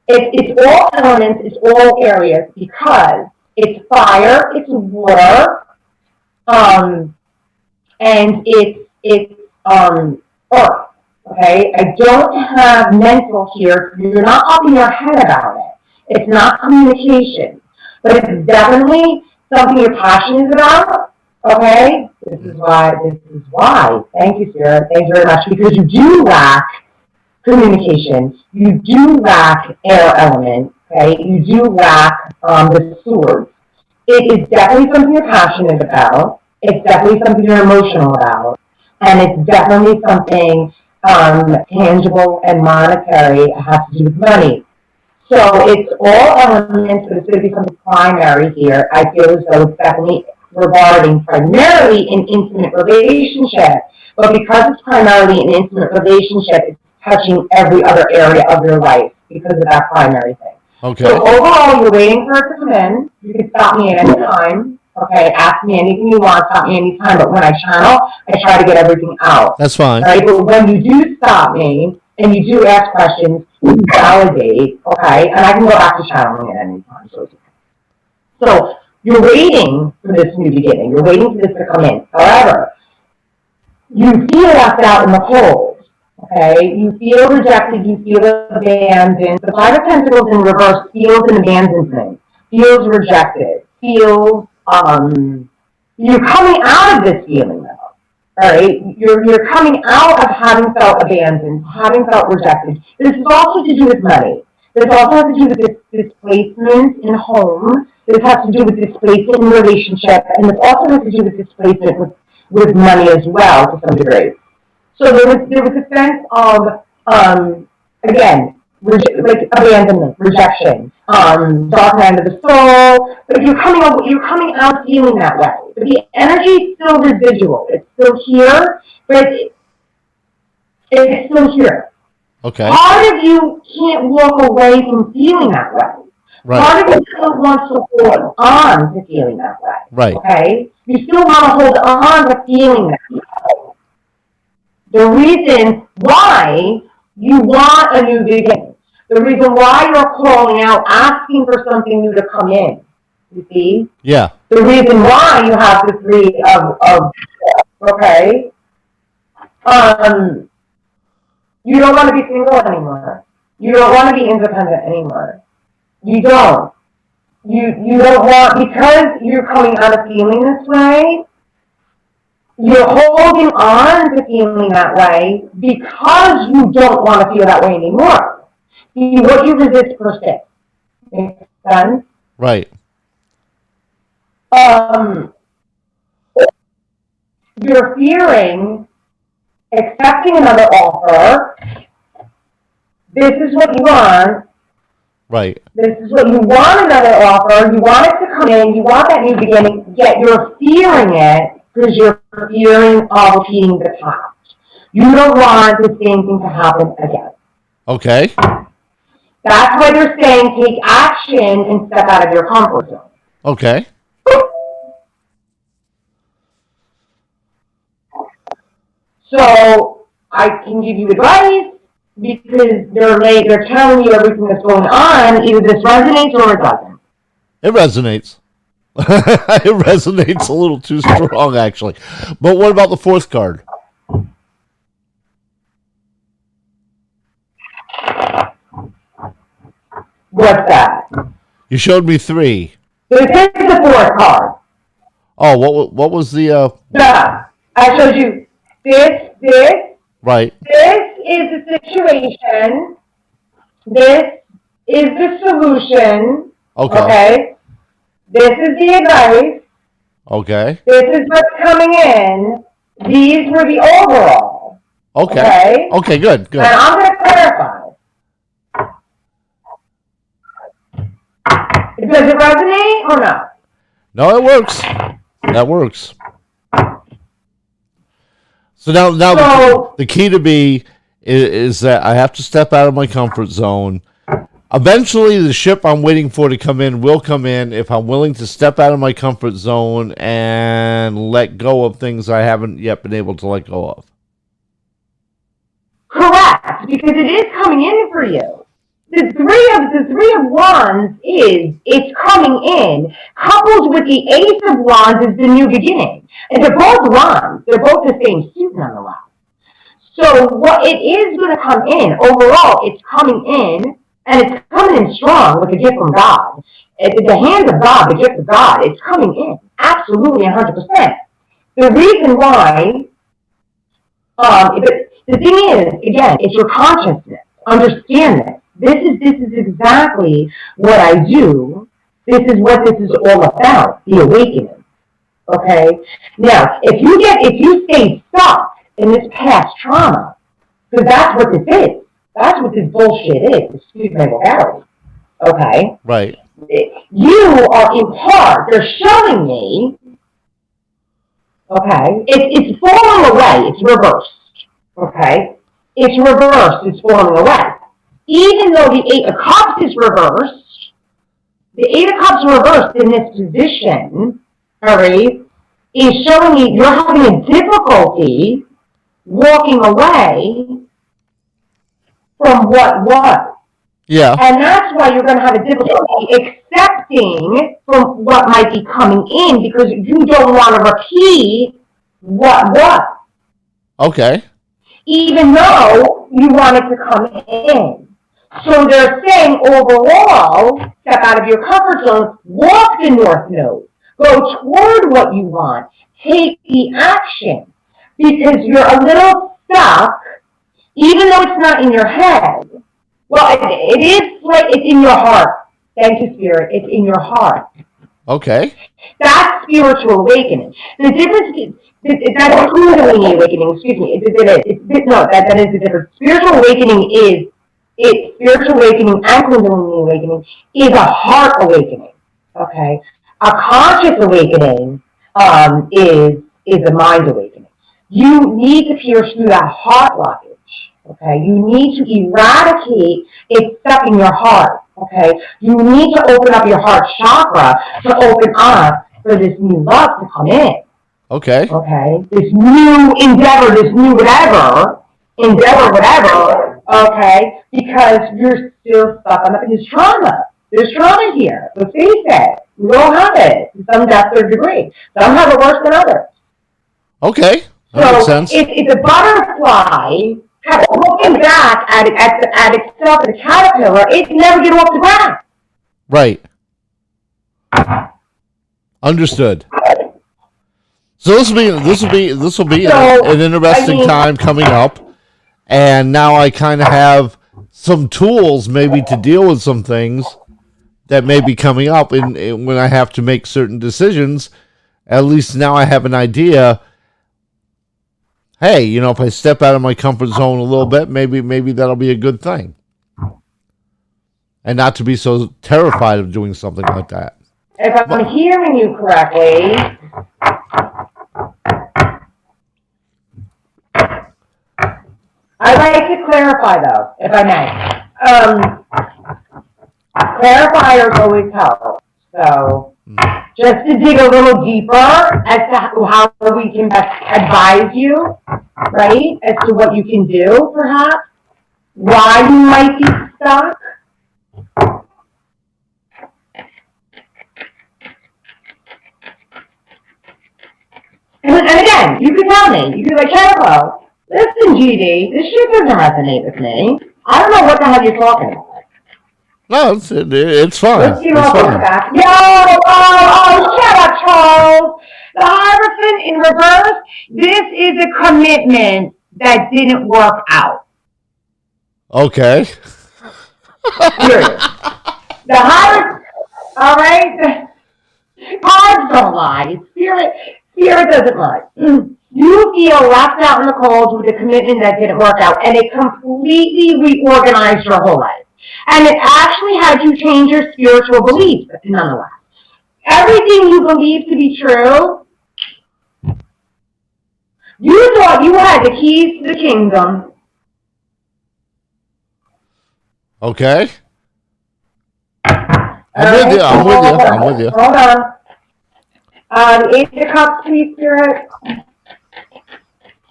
It's all elements, it's all areas, because it's fire, it's water, and it's earth. Okay, I don't have mental here. You're not up in your head about it. It's not communication, but it's definitely something you're passionate about. Okay, this is why. Thank you, Sarah. Thank you very much, because you do lack communication. You do lack air element. Okay, you do lack the swords. It is definitely something you're passionate about. It's definitely something you're emotional about, and it's definitely something tangible and monetary. It has to do with money. So it's all elements, but it's going to be something primary here. I feel as though it's definitely regarding primarily an intimate relationship, but because it's primarily an intimate relationship, it's touching every other area of your life because of that primary thing. Okay. So overall, you're waiting for it to come in. You can stop me at any time. Okay, ask me anything you want, stop me anytime, but when I channel, I try to get everything out. That's fine. Right, but when you do stop me, and you do ask questions, you validate, okay, and I can go back to channeling at any time, so it's okay. So, you're waiting for this new beginning, you're waiting for this to come in. However, you feel left out in the cold, okay, you feel rejected, you feel abandoned. The 5 of Pentacles in reverse feels an abandonment, feels rejected, feels, you're coming out of this feeling though. All right, you're coming out of having felt abandoned, having felt rejected. This is also to do with money. This also has to do with this displacement in home. This has to do with displacement in relationship, and this also has to do with displacement with money as well to some degree. So there was a sense of again, like abandonment, rejection, dark night of the soul. But you're coming out feeling that way. But the energy is still residual. It's still here, but it's still here. Okay. Part of you can't walk away from feeling that way. Right. Part of you still wants to hold on to feeling that way. Right. Okay? You still want to hold on to feeling that way. The reason why you want a new beginning, the reason why you're calling out, asking for something new to come in, you see? Yeah. The reason why you have the three of okay? You don't want to be single anymore. You don't want to be independent anymore. You don't. You don't want, because you're coming out of feeling this way, you're holding on to feeling that way because you don't want to feel that way anymore. See, what you resist persists. Makes sense? Right. You're fearing accepting another offer. This is what you want. Right. This is what you want, another offer. You want it to come in. You want that new beginning. Yet you're fearing it because you're fearing of repeating the past. You don't want the same thing to happen again. Okay. That's why they're saying take action and step out of your comfort zone. Okay. So I can give you advice because they're telling you everything that's going on. Either this resonates or it doesn't. It resonates. It resonates a little too strong, actually. But what about the fourth card? What's that? You showed me three. So this is the fourth card. Oh, what was the? Yeah, I showed you this. Right. This is the situation. This is the solution. Okay. This is the advice. Okay. This is what's coming in. These were the overall. Okay. Okay, good. And I'm going to clarify. Does it resonate or not? No, it works. That works. So now the key to me is that I have to step out of my comfort zone. Eventually, the ship I'm waiting for to come in will come in if I'm willing to step out of my comfort zone and let go of things I haven't yet been able to let go of. Correct, because it is coming in for you. The three of wands it's coming in, coupled with the ace of wands is the new beginning. And they're both wands. They're both the same suit nonetheless. So what it is going to come in, overall, it's coming in, and it's coming in strong with a gift from God. The hand of God, the gift of God, it's coming in. Absolutely 100%. The reason why, the thing is, again, it's your consciousness. Understand this. This is exactly what I do. This is what this is all about, the awakening. Okay? Now, if you stay stuck in this past trauma, because that's what this is. That's what this bullshit is. Excuse my vocabulary. Okay? Right. You are in part, they're showing me, okay, it's falling away, it's reversed. Okay? It's reversed, it's falling away. Even though the Eight of Cups is reversed, the Eight of Cups reversed in this position, all right, is showing you you're having a difficulty walking away from what was. Yeah. And that's why you're going to have a difficulty accepting from what might be coming in because you don't want to repeat what was. Okay. Even though you want it to come in. So they're saying overall, step out of your comfort zone, walk the North Node, go toward what you want, take the action, because you're a little stuck, even though it's not in your head. Well, it is like it's in your heart. Thank you, Spirit. It's in your heart. Okay. That's spiritual awakening. The difference is, that's Kundalini awakening, excuse me. That is the difference. Spiritual awakening is spiritual awakening and Kundalini awakening is a heart awakening. Okay, a conscious awakening is a mind awakening. You need to pierce through that heart blockage. Okay, you need to eradicate it stuck in your heart. Okay, you need to open up your heart chakra to open up for this new love to come in. Okay. Okay, this new endeavor, this new whatever. Okay, because you're still stuck on there's trauma. There's trauma here. Let's face it. We all have it to some depth or degree. Some have it worse than others. Okay, that makes sense. It's a butterfly kind of looking back at itself as a caterpillar. It can never get off the ground. Right. Understood. So this will be an interesting time coming up, and now I kind of have some tools maybe to deal with some things that may be coming up, and when I have to make certain decisions, at least now I have an idea. Hey, if I step out of my comfort zone a little bit, maybe that'll be a good thing, and not to be so terrified of doing something like that. If I'm hearing you correctly, I'd like to clarify, though, if I may. Clarifiers always help. So, just to dig a little deeper as to how we can best advise you, right, as to what you can do, perhaps, why you might be stuck. And again, you can tell me, you can be like, Chariklo, listen, GD, this shit doesn't resonate with me. I don't know what the hell you're talking about. No, it's fine. Let's see what comes back. Shut up, Charles. The Hierophant in reverse, this is a commitment that didn't work out. Okay. Period. The Hierophant, all right? Cards don't lie. Spirit doesn't lie. You feel left out in the cold with a commitment that didn't work out, and it completely reorganized your whole life. And it actually had you change your spiritual beliefs, nonetheless. Everything you believe to be true, you thought you had the keys to the kingdom. Okay. I'm with you. Hold on. The Eight of Cups, please, Spirit.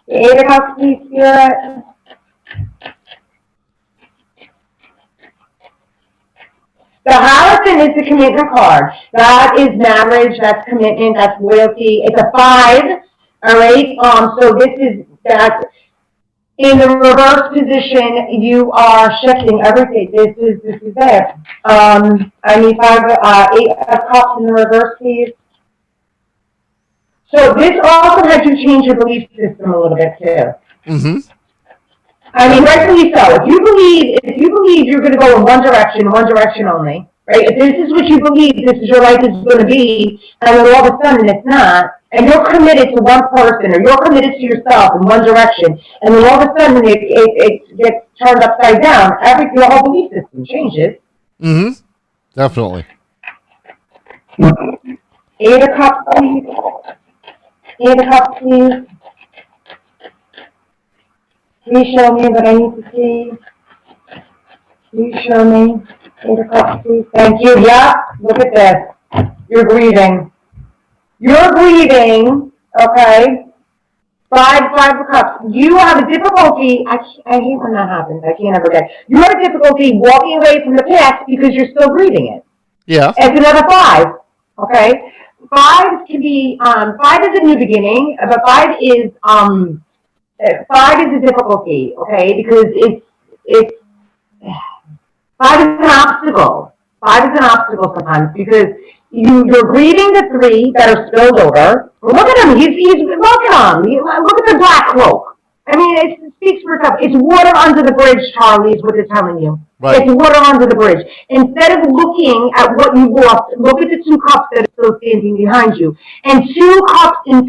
The Eight of Cups, please, Spirit. The Hierophant is the commitment card. That is marriage, that's commitment, that's loyalty. It's a 5, all right? So this is that. In the reverse position, you are shifting everything. This is it. I need 8 of Cups in the reverse, please. So this also had you change your belief system a little bit too. Mm-hmm. I mean, rightfully so. If you believe you're going to go in one direction only, right? If this is what you believe, this is your life is going to be, and then all of a sudden it's not, and you're committed to one person, or you're committed to yourself in one direction, and then all of a sudden it gets turned upside down, your whole belief system changes. Mm-hmm. Definitely. 8 of Cups, please. 8 of Cups, please. Please show me what I need to see. Please show me. 8 of Cups, please. Thank you. Yeah, look at this. You're grieving. You're grieving, okay? 5 of Cups. You have a difficulty. I hate when that happens. I can't ever get. You have a difficulty walking away from the past because you're still grieving it. Yeah. It's another 5, okay? 5 can be, 5 is a new beginning, but 5 is a difficulty, okay? Because it's 5 is an obstacle. 5 is an obstacle sometimes because you're grieving the 3 that are spilled over. Look at him. Look at him. Look at the black cloak. I mean, it speaks for itself. It's water under the bridge, Charlie, is what they're telling you. Right. It's water under the bridge. Instead of looking at what you lost, look at the 2 cups that are still standing behind you. And 2 cups in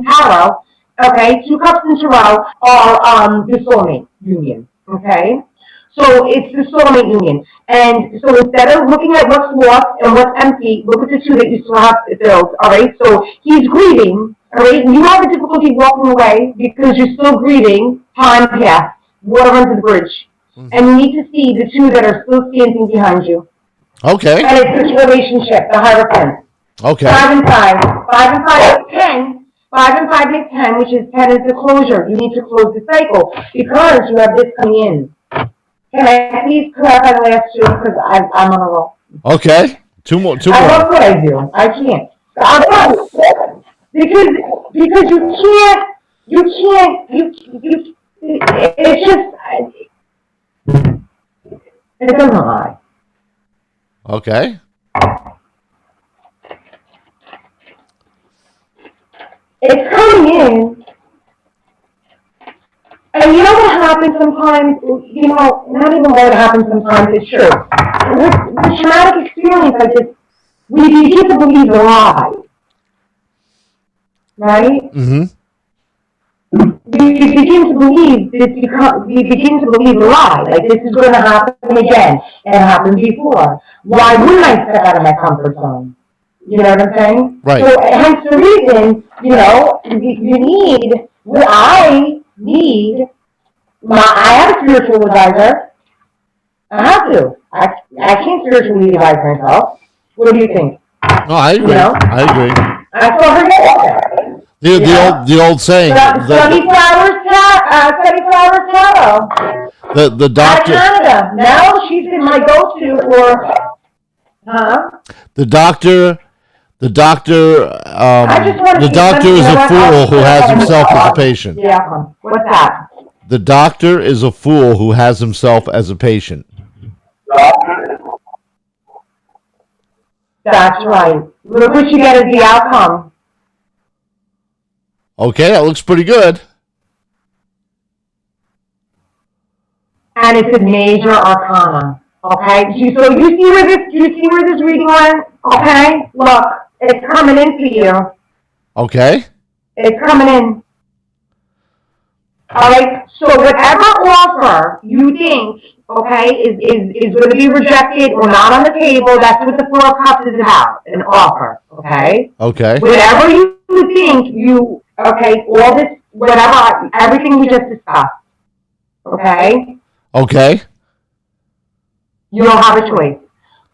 tarot, okay, 2 cups in tarot are the soulmate union, okay? So it's the soulmate union. And so instead of looking at what's lost and what's empty, look at the two that you still have filled, all right? So he's grieving, all right? And you have a difficulty walking away because you're still grieving. Time passed. Water under the bridge. And you need to see the two that are still standing behind you. Okay. And it's this relationship, the Hierophant. Okay. 5 and 5. 5 and 5 is 10. 5 and 5 makes 10, which is 10 is the closure. You need to close the cycle because you have this coming in. Can I please clarify the last two? Because I'm on a roll. Okay. Two more. I love what I do. I can't. Because it's just, it doesn't lie. Okay. It's coming in, and you know what happens sometimes, you know, not even what happens sometimes, it's true. With traumatic experience like this, we begin to believe the lie, right? Mm-hmm. We begin to believe this because we begin to believe the lie, like this is going to happen again, and it happened before. Why wouldn't I step out of my comfort zone? You know what I'm saying? Right. So hence the reason, you know, you need, I need, I have a spiritual advisor. I have to. I can't spiritually advise myself. What do you think? No, I agree. You know? I agree. I saw her yesterday. The old saying. Sunny Flowers Tarot. The doctor. Out of Canada. Now she's been my go-to for, The doctor is a fool who has himself as a patient. Yeah, what's that? The doctor is a fool who has himself as a patient. That's right. Look what you get as the outcome. Okay, that looks pretty good. And it's a major arcana. Okay? Do you see where this reading went? Okay? Look, it's coming in for you. Okay. It's coming in. Alright? So whatever offer you think, okay, is going to be rejected or not on the table, that's what the Four of Cups is about. An offer. Okay? Okay. Whatever you think all this, whatever, everything we just discussed. Okay? Okay. You don't have a choice.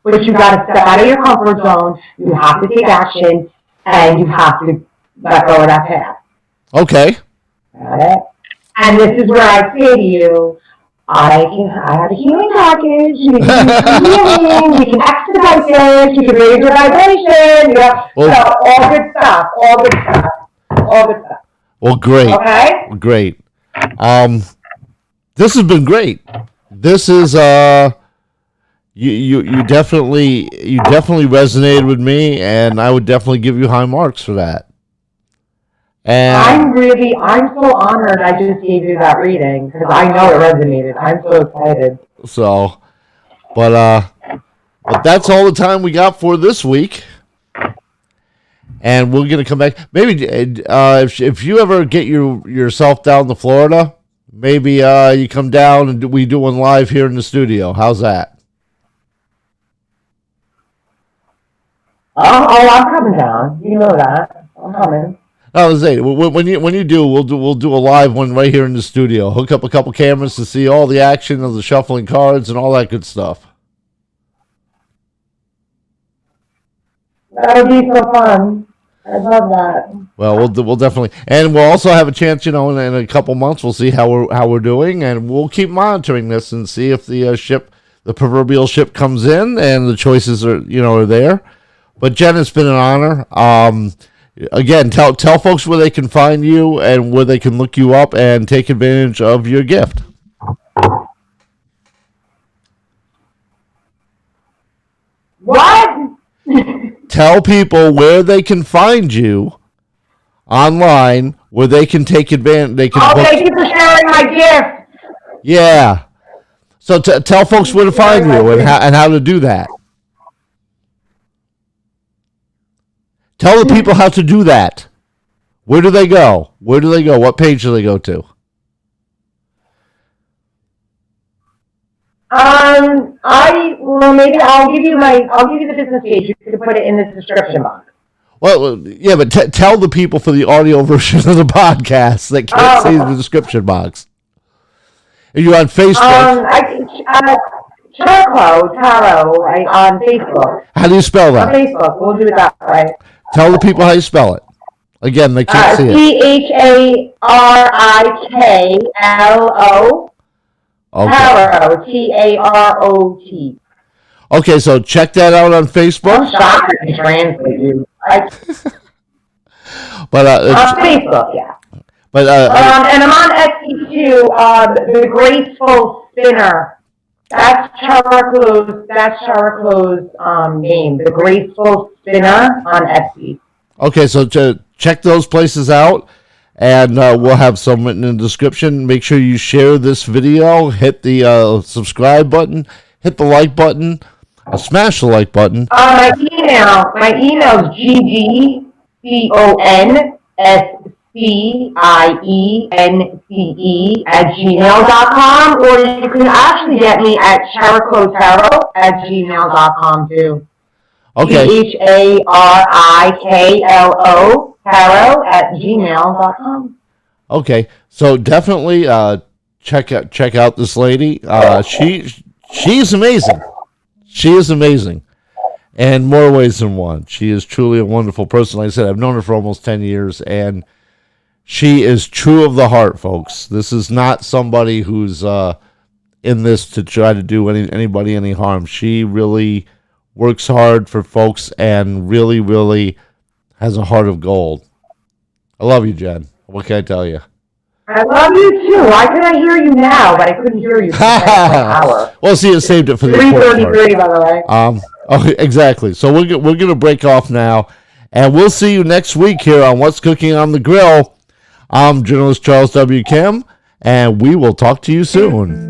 But you got to step out of your comfort zone, you have to take action, and you have to let go of that path. Okay. Got it? And this is where I say to you, I have a healing package, we can do healing, we can expedite this, we can raise your vibration, all good stuff, all good stuff. Well, great. Okay? Great. This has been great. This is you definitely resonated with me, and I would definitely give you high marks for that. And I'm so honored I just gave you that reading because I know it resonated. I'm so excited. So, but that's all the time we got for this week. And we're gonna come back. Maybe if you ever get yourself down to Florida, maybe you come down and we do one live here in the studio. How's that? Oh, I'm coming down. You know that. I'm coming. I was saying, when you do, we'll do a live one right here in the studio. Hook up a couple cameras to see all the action of the shuffling cards and all that good stuff. That'll be so fun. I love that. Well, we'll definitely, and we'll also have a chance, in a couple months, we'll see how we're doing, and we'll keep monitoring this and see if the proverbial ship comes in and the choices are there. But Jen, it's been an honor. Again, tell folks where they can find you and where they can look you up and take advantage of your gift. What? Tell people where they can find you online, where they can take advantage. Thank you for sharing my gift. Yeah. So tell folks where to find you and how to do that. Tell the people how to do that. Where do they go? What page do they go to? Maybe I'll give you the business page. You can put it in the description box. Well, yeah, but tell the people for the audio version of the podcast that can't see the description box. Are you on Facebook? Chariklo Tarot on Facebook. How do you spell that? On Facebook, we'll do it that way. Tell the people how you spell it. Again, they can't see it. CHARIKLO. Okay. Tarot, TAROT. Okay, so check that out on Facebook. I'm shocked I can translate you. But on Facebook, yeah. But and I'm on Etsy too. The Graceful Spinner. That's Chariklo's name. The Graceful Spinner on Etsy. Okay, so check those places out, and we'll have some in the description. Make sure you share this video. Hit the subscribe button. Hit the like button. Smash the like button. My email is ggonscience@gmail.com, or you can actually get me at chariklotarot@gmail.com too. Okay. CHARIKLO tarot@gmail.com. Okay, so definitely check out this lady. She's amazing. She is amazing, in more ways than one. She is truly a wonderful person. Like I said, I've known her for almost 10 years, and she is true of the heart, folks. This is not somebody who's in this to try to do anybody any harm. She really works hard for folks and really, really has a heart of gold. I love you, Jen. What can I tell you? I love you too. Why could I hear you now, but I couldn't hear you for an hour? Well, see, you saved it for the 3:33, by the way. Okay, exactly. So we're gonna break off now, and we'll see you next week here on What's Cooking on the Grill. I'm journalist Charles W. Kim, and we will talk to you soon.